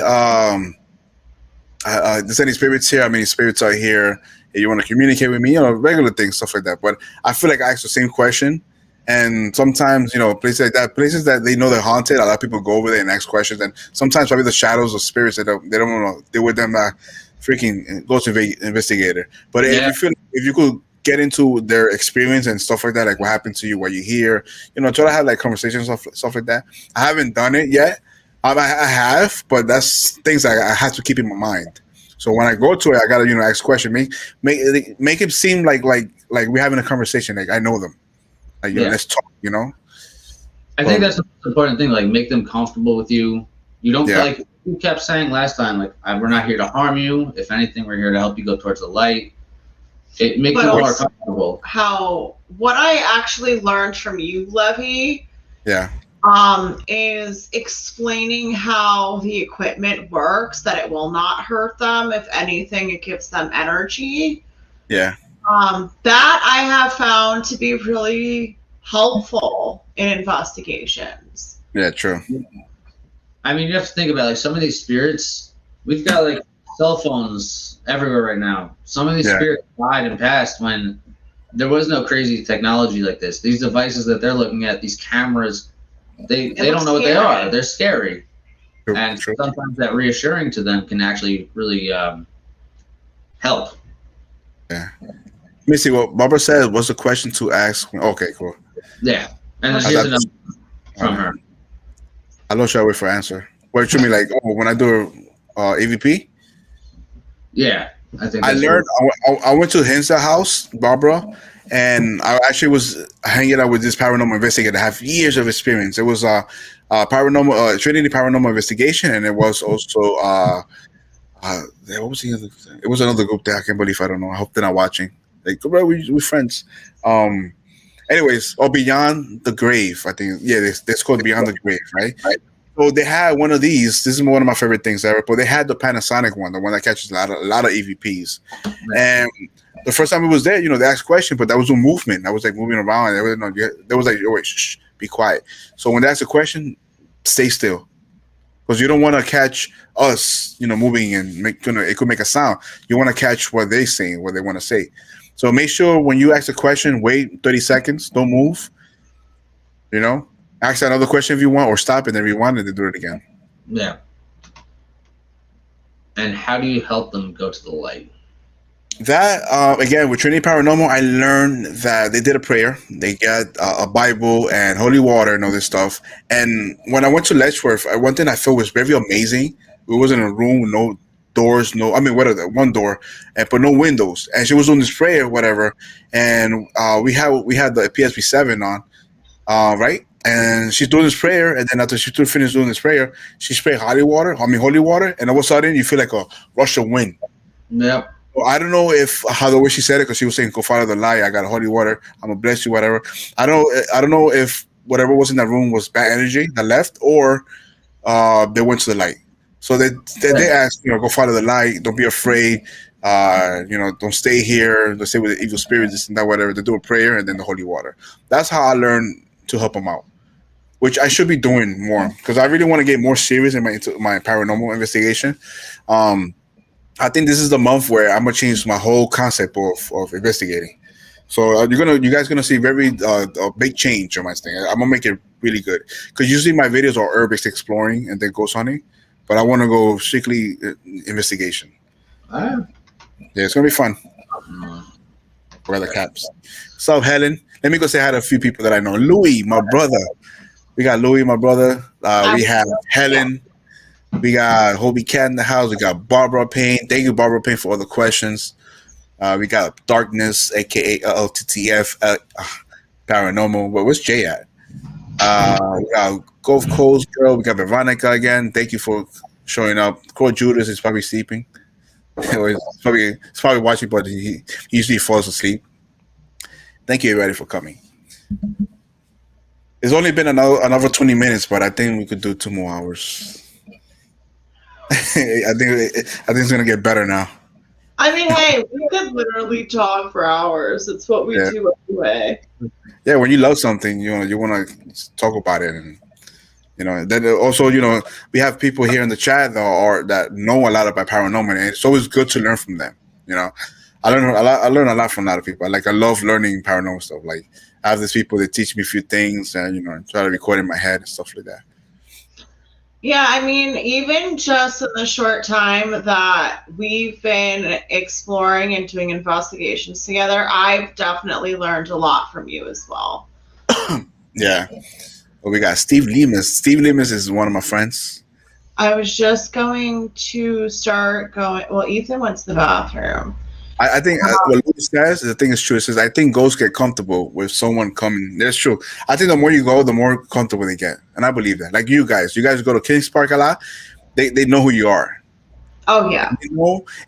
there's any spirits here? How many spirits are here? You want to communicate with me? Regular things, stuff like that. But I feel like I ask the same question. And sometimes, places like that, places that they know they're haunted, a lot of people go over there and ask questions. And sometimes probably the shadows or spirits that they don't want to deal with them, freaking ghost investigator. But if you could get into their experience and stuff like that, like what happened to you, what you hear, try to have like conversations, stuff like that. I haven't done it yet. I have, but that's things I have to keep in my mind. So when I go to it, I gotta ask questions, make it seem like we're having a conversation, like I know them, like let's talk, I think that's the most important thing. Like make them comfortable with you. You don't like you kept saying last time, like we're not here to harm you. If anything, we're here to help you go towards the light. It makes you more comfortable. What I actually learned from you, Levy, is explaining how the equipment works, that it will not hurt them. If anything, it gives them energy. Yeah. That I have found to be really helpful in investigations. Yeah, true. I mean, you have to think about like some of these spirits. We've got like cell phones everywhere right now. Some of these spirits died and passed when there was no crazy technology like this. These devices that they're looking at, these cameras, they don't know what they are. They're scary. True, and sometimes that reassuring to them can actually really help. Yeah. Let me see what Barbara said. What's the question to ask? Okay, cool. Yeah. And here's another from her. I'm not sure I wait for answer. What you mean, like, when I do AVP? Yeah, I think I learned. I went to Hinsa house, Barbara, and I actually was hanging out with this paranormal investigator. I have years of experience. It was paranormal Trinity Paranormal Investigation, and it was also what was the other thing? It was another group that I can't believe I don't know. I hope they're not watching. Like, bro, we're friends. Anyways, Beyond the Grave, I think. Yeah, it's called Beyond the Grave, right? So they had one of these. This is one of my favorite things ever. But they had the Panasonic one, the one that catches a lot of EVPs. Right. And the first time it was there, they asked questions, but that was a movement. I was like moving around. There was like, oh, wait, shh, be quiet. So when they ask a question, stay still, because you don't want to catch us, moving and it could make a sound. You want to catch what they're saying, what they want to say. So make sure when you ask a question, wait 30 seconds, don't move. Ask another question if you want, or stop and then rewind and then do it again. Yeah. And how do you help them go to the light? That again with Trinity Paranormal, I learned that they did a prayer. They got a Bible and holy water and all this stuff. And when I went to Letchworth, one thing I felt was very amazing. We was in a room with no doors, one door, but no windows. And she was doing this prayer, whatever. And we had the PSP7 on, right? And she's doing this prayer, and then after she finished doing this prayer, she sprayed holy water, and all of a sudden you feel like a rush of wind. Yep. Well, I don't know how the way she said it, because she was saying, "Go follow the light. I got holy water. I'm gonna bless you, whatever." I don't know if whatever was in that room was bad energy that left, or they went to the light. So they asked, go follow the light. Don't be afraid. Don't stay here. Don't stay with the evil spirits, this and that, whatever. They do a prayer and then the holy water. That's how I learned to help them out. which I should be doing more because I really want to get more serious in my paranormal investigation. I think this is the month where I'm gonna change my whole concept of investigating. So you guys gonna see very a big change on my thing. I'm gonna make it really good because usually my videos are urbex exploring and then ghost hunting, but I want to go strictly investigation. Yeah, it's gonna be fun. Where are the caps? So Helen, let me go say hi to a few people that I know. Louis, my brother. We got Louis, my brother. We have Helen. We got Hobie Cat in the house. We got Barbara Payne. Thank you, Barbara Payne, for all the questions. We got Darkness, aka LTTF, Paranormal. Where's Jay at? We got Gulf Coast Girl. We got Veronica again. Thank you for showing up. Crow Judas is probably sleeping. He's probably watching, but he usually falls asleep. Thank you, everybody, for coming. It's only been another 20 minutes, but I think we could do 2 more hours. I think it's gonna get better now. I mean, hey, we could literally talk for hours. It's what we do anyway. Yeah, when you love something, you want to talk about it, and then also we have people here in the chat that know a lot about paranormal, and it's always good to learn from them. I learn a lot from a lot of people. I love learning paranormal stuff. Like I have these people that teach me a few things, and try to record in my head and stuff like that. Yeah, I mean, even just in the short time that we've been exploring and doing investigations together, I've definitely learned a lot from you as well. Yeah. Well, we got Steve Lemus. Steve Lemus is one of my friends. I was just going to start going. Well, Ethan went to the bathroom. I think what Louis says, the thing is true. It says, I think ghosts get comfortable with someone coming. That's true. I think the more you go, the more comfortable they get. And I believe that. Like you guys go to Kings Park a lot. They know who you are. Oh, yeah.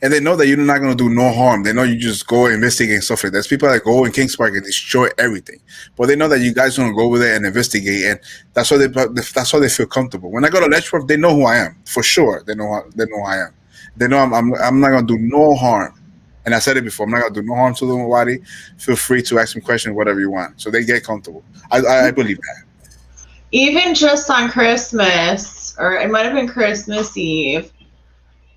And they know that you're not going to do no harm. They know you just go investigate and stuff like that. There's people that go in Kings Park and destroy everything. But they know that you guys going to go over there and investigate. And that's why they feel comfortable. When I go to Ledgeworth, they know who I am. For sure. They know who I am. They know I'm not going to do no harm. And I said it before, I'm not going to do no harm to nobody. Feel free to ask me questions, whatever you want. So they get comfortable. I believe that. Even just on Christmas, or it might have been Christmas Eve,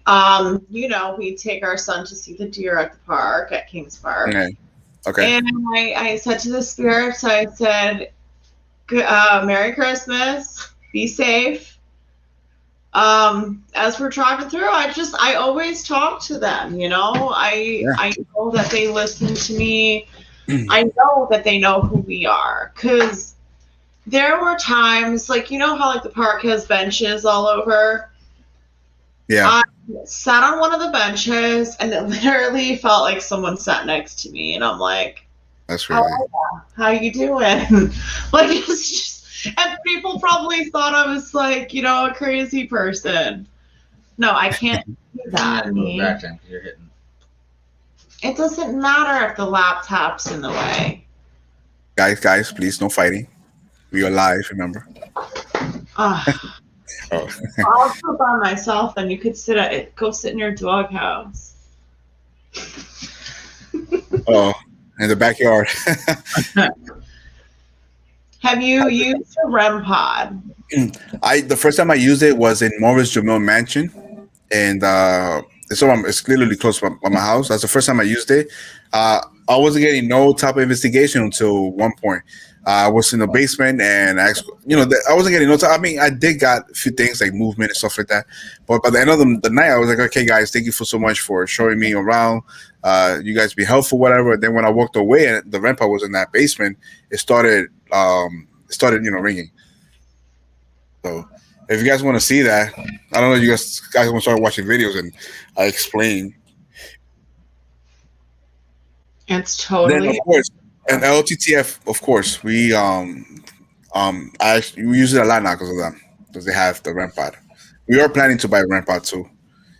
we take our son to see the deer at the park, at Kings Park. Okay. And I said to the spirits, I said, Merry Christmas, be safe. As we're driving through, I always talk to them, I know that they listen to me. I know that they know who we are, because there were times, like, how the park has benches all over. Yeah. I sat on one of the benches and it literally felt like someone sat next to me, and I'm like, that's really how you doing? Like, it's just. And people probably thought I was like, a crazy person. No, I can't do that. You're hitting. It doesn't matter if the laptop's in the way. Guys, please, no fighting. We are live, remember? Oh. I'll go by myself, and you could go sit in your doghouse. Oh, in the backyard. Have you used a REM pod? The first time I used it was in Morris Jamil Mansion, and it's literally close by my house. That's the first time I used it. I wasn't getting no type of investigation until one point. I was in the basement, and I wasn't getting no time. I mean, I did got a few things like movement and stuff like that. But by the end of the night, I was like, okay, guys, thank you so much for showing me around. You guys be helpful, whatever. Then when I walked away and the REM pod was in that basement, it started ringing. So if you guys want to see that, I don't know, you guys want to start watching videos and I explain. It's totally. Then, of course, and LTTF, of course, we use it a lot now because of them, because they have the REM pod. We are planning to buy a REM pod too.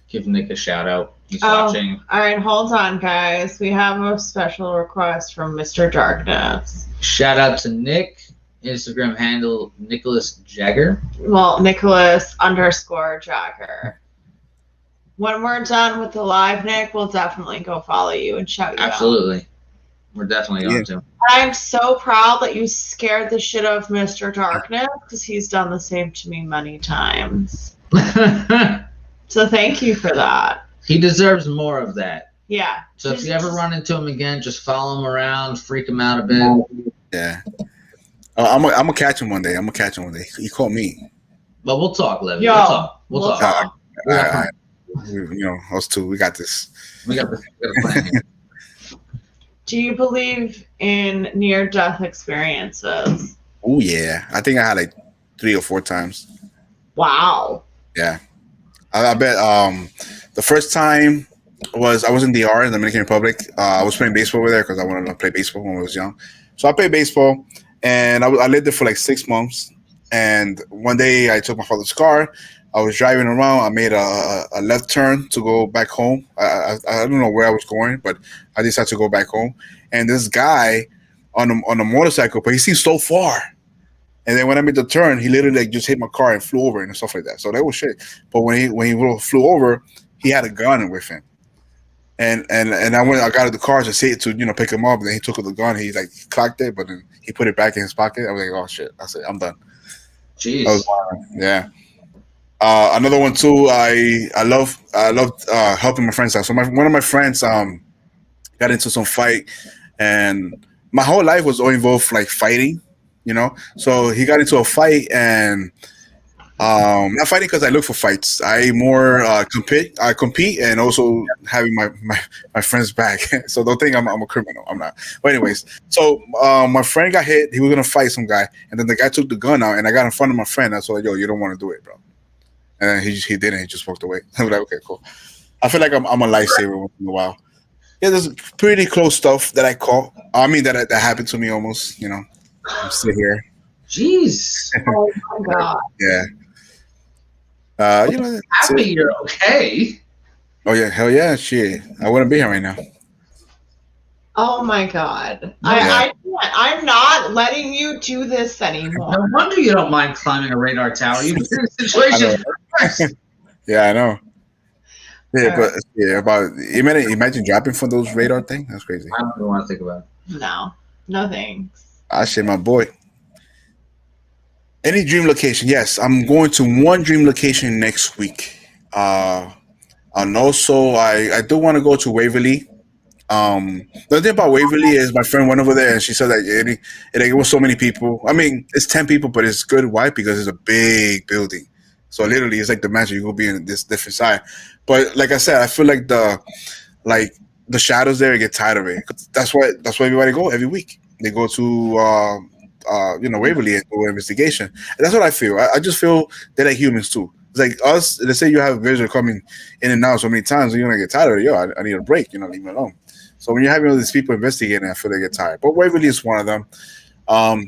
Give Nick a shout out. He's watching. All right, hold on, guys. We have a special request from Mr. Darkness. Shout out to Nick. Instagram handle Nicholas Jagger. Well, Nicholas_Jagger. When we're done with the live, Nick, we'll definitely go follow you and shout you out. Absolutely. We're definitely going to. I'm so proud that you scared the shit out of Mr. Darkness because he's done the same to me many times. So thank you for that. He deserves more of that. Yeah. So if you ever run into him again, just follow him around, freak him out a bit. Yeah. I'm gonna catch him one day. He called me. But we'll talk, Levy. Yo, We'll talk. You know, us two, we got this. We got a plan here. Do you believe in near-death experiences? Oh yeah, I think I had like 3 or 4 times. Wow. Yeah, I bet. The first time I was in DR in the Dominican Republic. I was playing baseball over there because I wanted to play baseball when I was young. So I played baseball, and I lived there for like 6 months. And one day I took my father's car. I was driving around. I made a left turn to go back home. I don't know where I was going, but I decided to go back home. And this guy on a motorcycle, but he seemed so far. And then when I made the turn, he literally like just hit my car and flew over and stuff like that. So that was shit. But when he flew over, he had a gun with him. And I got out of the car to say it to pick him up. And then he took the gun. He like clocked it, but then he put it back in his pocket. I was like, oh shit! I said, I'm done. Jeez. Yeah. Another one too. I loved helping my friends out. So one of my friends got into some fight, and my whole life was all involved like fighting, So he got into a fight, and not fighting because I look for fights. I more compete. I compete, and also having my friends back. So don't think I'm a criminal. I'm not. But anyways, so my friend got hit. He was gonna fight some guy, and then the guy took the gun out, and I got in front of my friend. I was like, "Yo, you don't want to do it, bro." And then he didn't. He just walked away. I was like, "Okay, cool." I feel like I'm a lifesaver once in a while. Yeah, there's pretty close stuff that I caught. I mean, that happened to me almost. I'm still here. Jeez. Oh my god. Yeah. Happy you're okay. Oh yeah, hell yeah, shit. I wouldn't be here right now. Oh my god. Yeah. I'm not letting you do this anymore. No wonder you don't mind climbing a radar tower. You've been in situations. Yeah, I know. Yeah, but about imagine dropping from those radar thing. That's crazy. I don't even want to think about it. No thanks. I say, my boy. Any dream location? Yes, I'm going to one dream location next week. And also, I do want to go to Waverly. The thing about Waverly is my friend went over there and she said that it was so many people. I mean, it's 10 people, but it's good. Why? Because it's a big building. So literally, it's like the mansion. You go be in this different side. But like I said, I feel like the shadows there get tired of it. That's why everybody go every week. They go to Waverly and do an investigation. And that's what I feel. I just feel they're like humans too. It's like us. Let's say you have a visitor coming in and out so many times, and you're gonna get tired of it. Yo, I need a break. Leave me alone. So when you're having all these people investigating, I feel they get tired. But Waverly is one of them.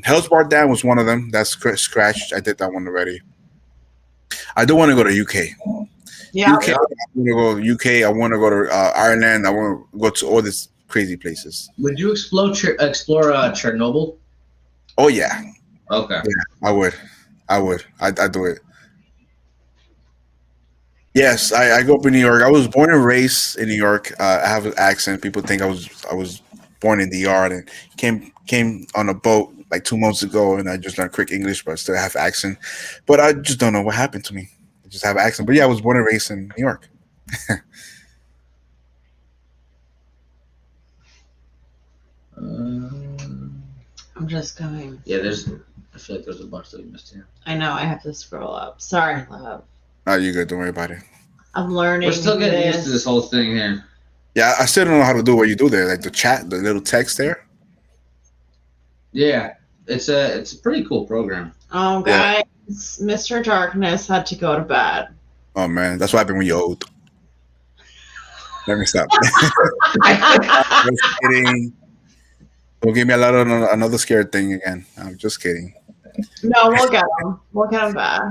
Hell's Bar Dam was one of them. That's scratched. I did that one already. I do want to go to UK. Yeah. UK. I want to go to UK. I want to go to Ireland. I want to go to all these crazy places. Would you explore Chernobyl? Oh yeah. Okay. Yeah, I would. I'd do it. Yes, I grew up in New York. I was born and raised in New York. I have an accent. People think I was born in DR and came on a boat like 2 months ago, and I just learned quick English, but I still have accent. But I just don't know what happened to me. I just have accent. But yeah, I was born and raised in New York. I'm just going. Yeah, I feel like there's a bunch that we missed here. I know. I have to scroll up. Sorry, love. Oh, you're good. Don't worry about it. I'm learning. We're still getting used to this whole thing here. Yeah, I still don't know how to do what you do there, like the chat, the little text there. Yeah, it's a pretty cool program. Oh, guys, Mr. Darkness had to go to bed. Oh man, that's what happened when you're old. Let me stop. Just kidding. Don't give me another scared thing again. I'm just kidding. No, we'll get him. We'll get him back.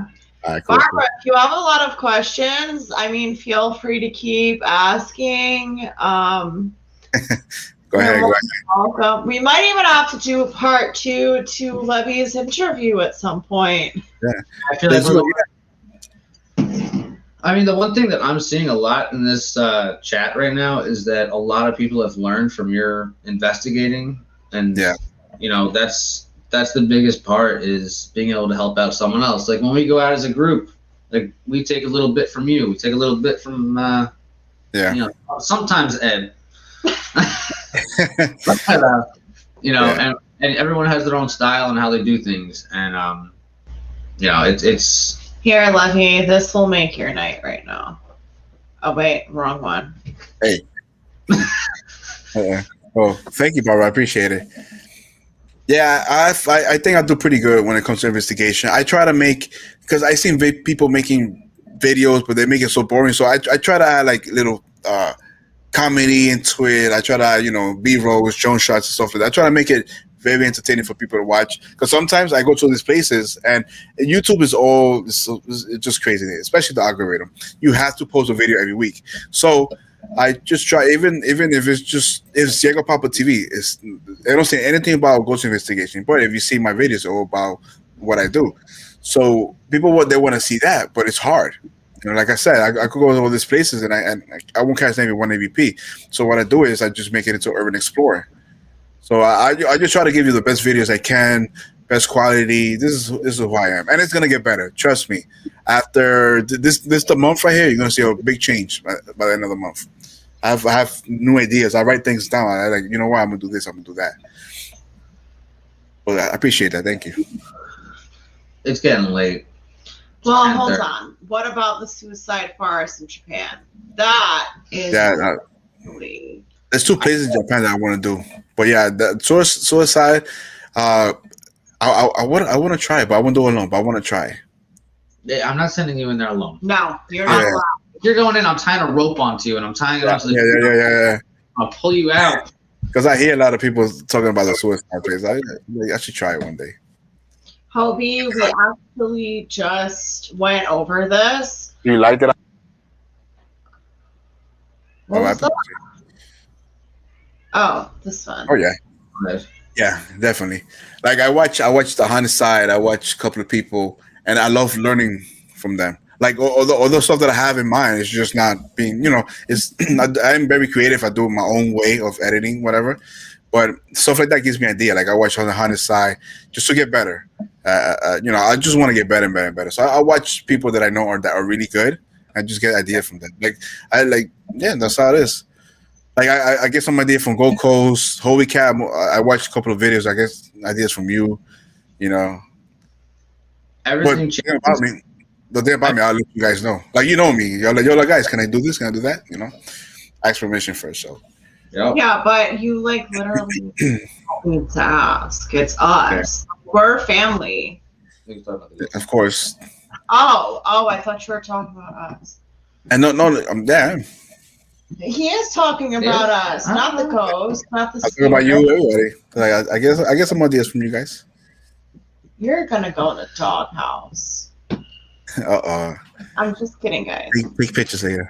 All right, cool. Barbara, if you have a lot of questions, feel free to keep asking. Go ahead. Welcome. We might even have to do a part 2 to Levy's interview at some point. Yeah. I feel like I mean, the one thing that I'm seeing a lot in this chat right now is that a lot of people have learned from your investigating, and Yeah. you know, that's the biggest part, is being able to help out someone else. Like when we go out as a group, like we take a little bit from you, we take a little bit from Yeah. you know, sometimes Ed. But, you know, Yeah. and everyone has their own style and how they do things, and you know, it's Here, Levy, this will make your night right now. Oh, wait, wrong one. Hey. Oh, thank you, Barbara. I appreciate it. Yeah, I think I do pretty good when it comes to investigation. I try to make, because I seen people making videos, but they make it so boring. So I try to add like little comedy into it. I try to, you know, B-rolls, drone shots and stuff like that. I try to make it very entertaining for people to watch, because sometimes I go to these places and YouTube is it's just crazy, especially the algorithm. You have to post a video every week, so I just try, even if it's LlegoPapaTV. I don't say anything about ghost investigation, but if you see my videos, all about what I do. So people, they want to see that, but it's hard. You know, like I said, I could go to all these places and I won't catch maybe one AVP. So what I do is I just make it into Urban Explorer. So I just try to give you the best videos I can, best quality. This is who I am, and it's gonna get better. Trust me. After this the month right here, you're gonna see a big change by the end of the month. I have new ideas. I write things down. I like, you know what, I'm gonna do this. I'm gonna do that. Well, I appreciate that. Thank you. it's getting late. Well, And hold they're- on. What about the suicide forest in Japan? That is Yeah, really... there's 2 places in Japan that I want to do, but yeah, the suicide. I want to try it, but I won't do it alone. But I want to try. Yeah, I'm not sending you in there alone. No, you're not Yeah. allowed. If you're going in, I'm tying a rope onto you, and I'm tying it onto the. Yeah. I'll pull you out. Because I hear a lot of people talking about the suicide place. I should try it one day. Hobie, we actually just went over this. You like it? What Oh, was that? Oh, this one. Oh yeah. Yeah, definitely. Like I watch the haunted side. I watch a couple of people, and I love learning from them. Like all the stuff that I have in mind is just not being, you know, it's I'm very creative. I do my own way of editing, whatever. But stuff like that gives me an idea. Like I watch on the haunted side just to get better. You know, I just want to get better and better and better. So I watch people that I know that are really good. I just get ideas from them. Yeah, that's how it is. Like I get some idea from Gold Coast, Holy Cab. I watched a couple of videos. I get ideas from you. You know, Everything changes. The thing about me, I'll let you guys know. Like you know me, you're like guys. Can I do this? Can I do that? You know, ask permission first. So Yep. Yeah, but you like literally don't need to ask. It's us. We're family. of course, Oh, I thought you were talking about us. and no, I'm there. He is talking about us, not the ghost, not the I'm talking about you, spirit. everybody. Like I get some ideas from you guys. You're gonna go in the doghouse. I'm just kidding, guys. Take pictures later.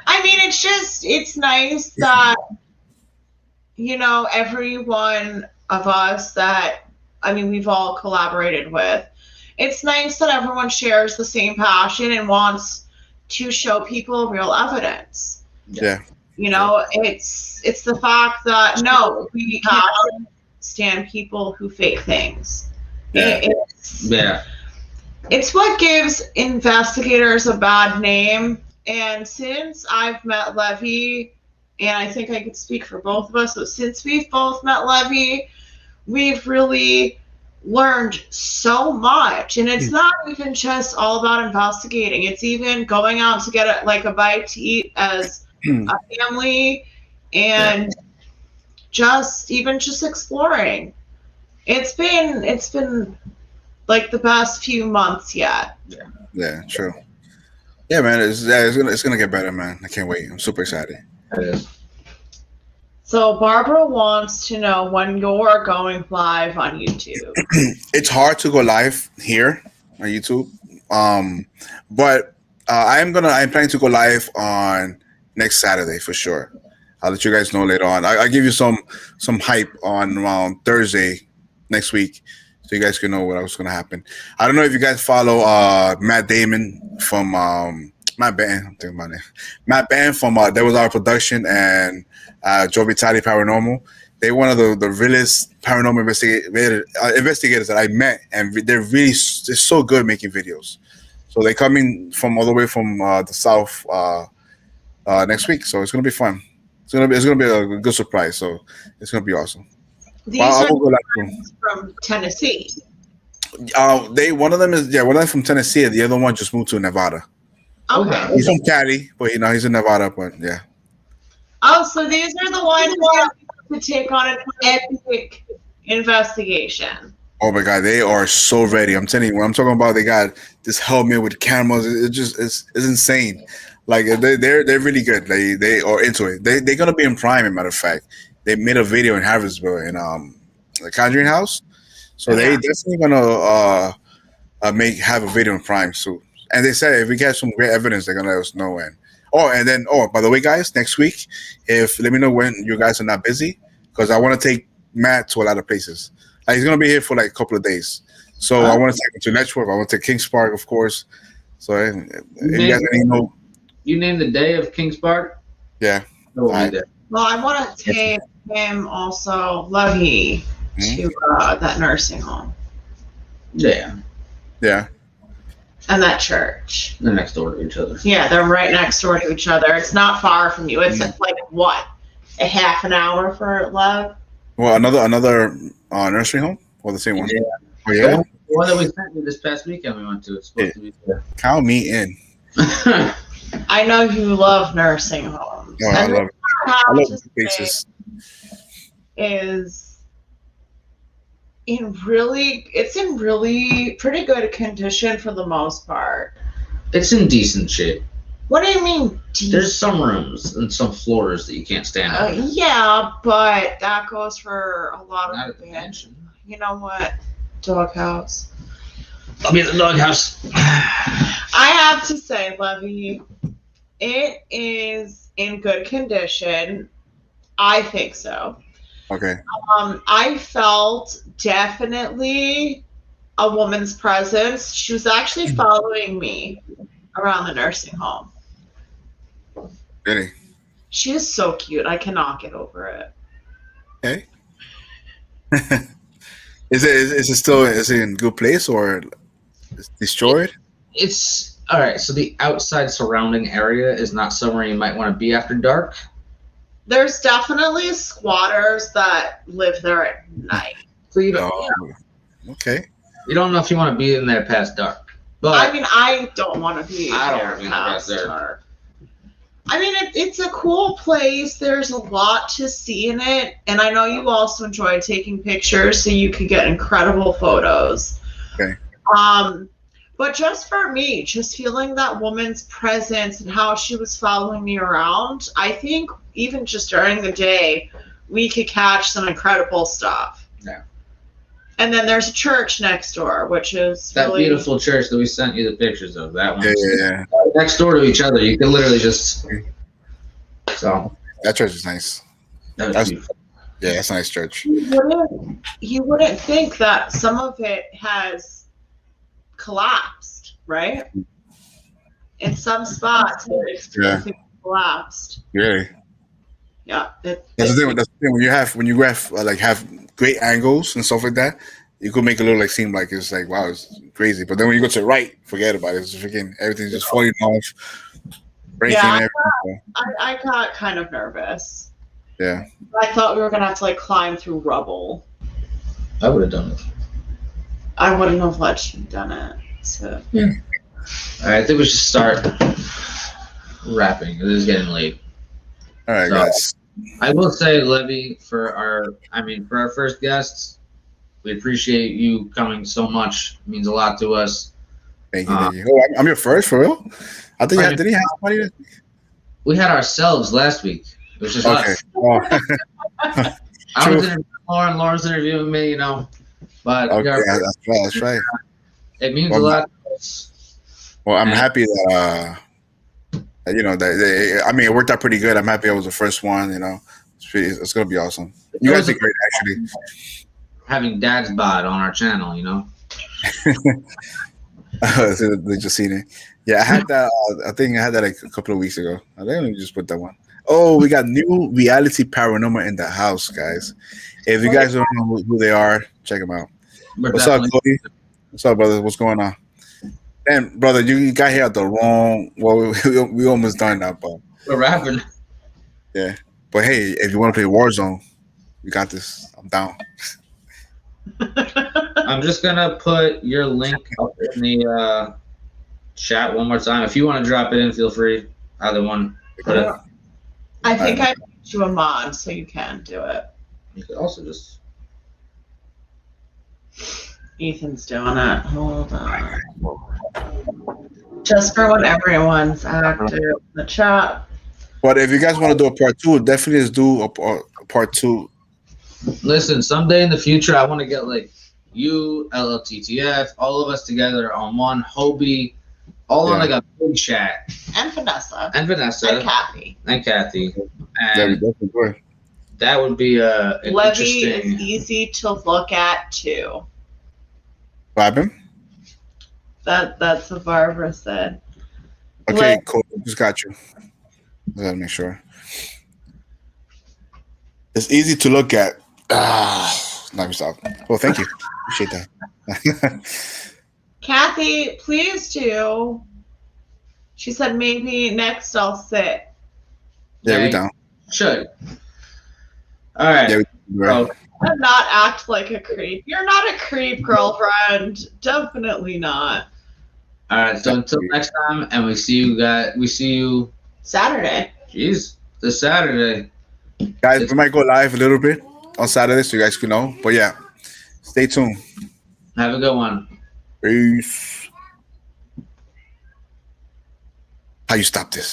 I mean, it's nice that, you know, every one of us that, I mean, we've all collaborated with. It's nice that everyone shares the same passion and wants to show people real evidence. Yeah. You know, it's the fact that, no, we can't stand people who fake things. Yeah. It's what gives investigators a bad name. And since I've met Levy, and I think I could speak for both of us, but since we've both met Levy, we've really learned so much. And it's not even just all about investigating. It's even going out to get a bite to eat as a family, and just exploring. It's been like the best few months yet. Yeah, true. Yeah, man, it's gonna get better, man. I can't wait. I'm super excited. So Barbara wants to know when you're going live on YouTube. It's hard to go live here on YouTube, but I'm planning to go live on next Saturday for sure. I'll let you guys know later on. I'll give you some hype on around Thursday next week, so you guys can know what was going to happen. I don't know if you guys follow Matt Damon from Matt Ban. I'm thinking about it. Matt Ban from There Was Our Production and Joe Vitale Paranormal. They're one of the realest paranormal investigators that I met, and they're so good making videos. So they're coming from all the way from the south next week, so it's gonna be fun. It's gonna be a good surprise. So it's gonna be awesome. These are from Tennessee. One of them from Tennessee, and the other one just moved to Nevada. Okay. He's from Cali, but he's in Nevada. But yeah. Oh, so these are the ones to take on an epic investigation. Oh my God, they are so ready. I'm telling you, what I'm talking about, they got this helmet with cameras. It's insane. Like they're really good. They are into it. They're gonna be in Prime. As a matter of fact, they made a video in Harrisburg in the Conjuring House. So they definitely gonna have a video in Prime soon. And they said if we get some great evidence, they're gonna let us know. By the way, guys, next week, let me know when you guys are not busy, because I want to take Matt to a lot of places. He's gonna be here for like a couple of days, so I want to take him to Letchworth. I want to take Kings Park, of course. So you name the day of Kings Park. Yeah. Well, I want to take him also, Lovey, to that nursing home. Yeah. Yeah. And that church. They're next door to each other. Yeah, they're right next door to each other. It's not far from you. It's like what, a half an hour for Love? Well, another nursery home, or the same one? Yeah. Oh yeah. The one that we sent you this past weekend, we went to. It's supposed to be there. Count me in. I know you love nursing homes. No, I love it. I love the places. It's in really pretty good condition for the most part. It's in decent shape. What do you mean? There's some rooms and some floors that you can't stand on. Yeah, but that goes for a lot Not of at the mansion. You know what? Doghouse. I'll be at the doghouse. I have to say, Levy, it is in good condition. I think so. Okay. I felt definitely a woman's presence. She was actually following me around the nursing home. Really? She is so cute. I cannot get over it. Okay. Is it in good place or it's destroyed? It's all right. So the outside surrounding area is not somewhere you might want to be after dark. There's definitely squatters that live there at night. So you don't. Okay. You don't know if you want to be in there past dark. But I mean, I don't want to be I don't there want to be past past dark. dark. I mean, it's a cool place. There's a lot to see in it. And I know you also enjoy taking pictures, so you could get incredible photos. Okay. But just for me, just feeling that woman's presence and how she was following me around, I think even just during the day, we could catch some incredible stuff. Yeah. And then there's a church next door, which is that really beautiful church that we sent you the pictures of. That one. Yeah. Next door to each other. You can literally just. So. That church is nice. That's beautiful. Yeah, that's a nice church. You wouldn't think that some of it has collapsed, right? In some spots, it's collapsed. Really? Yeah. That's the thing. When you have have great angles and stuff like that, you could make it look like seem like it's like wow, it's crazy. But then when you go to the right, forget about it. It's freaking everything's just falling off, breaking. Yeah, everything. I got kind of nervous. Yeah. I thought we were gonna have to climb through rubble. I would have done it. I wouldn't have let you done it. So. Yeah. All right, I think we should start wrapping. It is getting late. All right, guys. I will say, Levy, for our first guests, we appreciate you coming so much. It means a lot to us. Thank you. Oh, I'm your first, for real? I think did he have somebody? We had ourselves last week. It was just us. Oh. I was interviewing Lauren. Lauren's interviewing me, But that's right. It means a lot to us. Well, I'm happy that it worked out pretty good. I'm happy I was the first one. It's gonna be awesome. You guys did great, actually. having Dad's Bod on our channel, you know. So they just seen it. Yeah, I had that. I think I had that like a couple of weeks ago. I think we just put that one. Oh, we got new reality paranormal in the house, guys. If you guys don't know who they are, check them out. What's up, Cody? What's up, brother? What's going on? And brother, you got here at the wrong. Well, we almost done that, but we're rapping. Yeah, but hey, if you want to play Warzone, we got this. I'm down. I'm just gonna put your link up in the chat one more time. If you want to drop it in, feel free. Either one. Put it. I think I made you a mod, so you can do it. You could also just. Ethan's doing it. Hold on. Just for when everyone's active in the chat. But if you guys want to do a part 2, definitely just do a part 2. Listen, someday in the future, I want to get like you, LLTTF, all of us together on one, Hobie, all on like a big chat. And Vanessa. And Vanessa. And Kathy. And Kathy. And that would be an Levy interesting. is easy to look at too. What happened? That's what Barbara said. Okay, cool. Just got you. Gotta make sure. It's easy to look at. Let me stop. Well, thank you. Appreciate that. Kathy, please do. She said maybe next I'll sit. Yeah, we down. Should. All right. Yeah, bro. Not act like a creep. You're not a creep, girlfriend. Definitely not. All right. So until next time, and we see you guys. We see you Saturday. Jeez, this Saturday. Guys, we might go live a little bit on Saturday, so you guys can know. But yeah, stay tuned. Have a good one. Peace. How you stop this?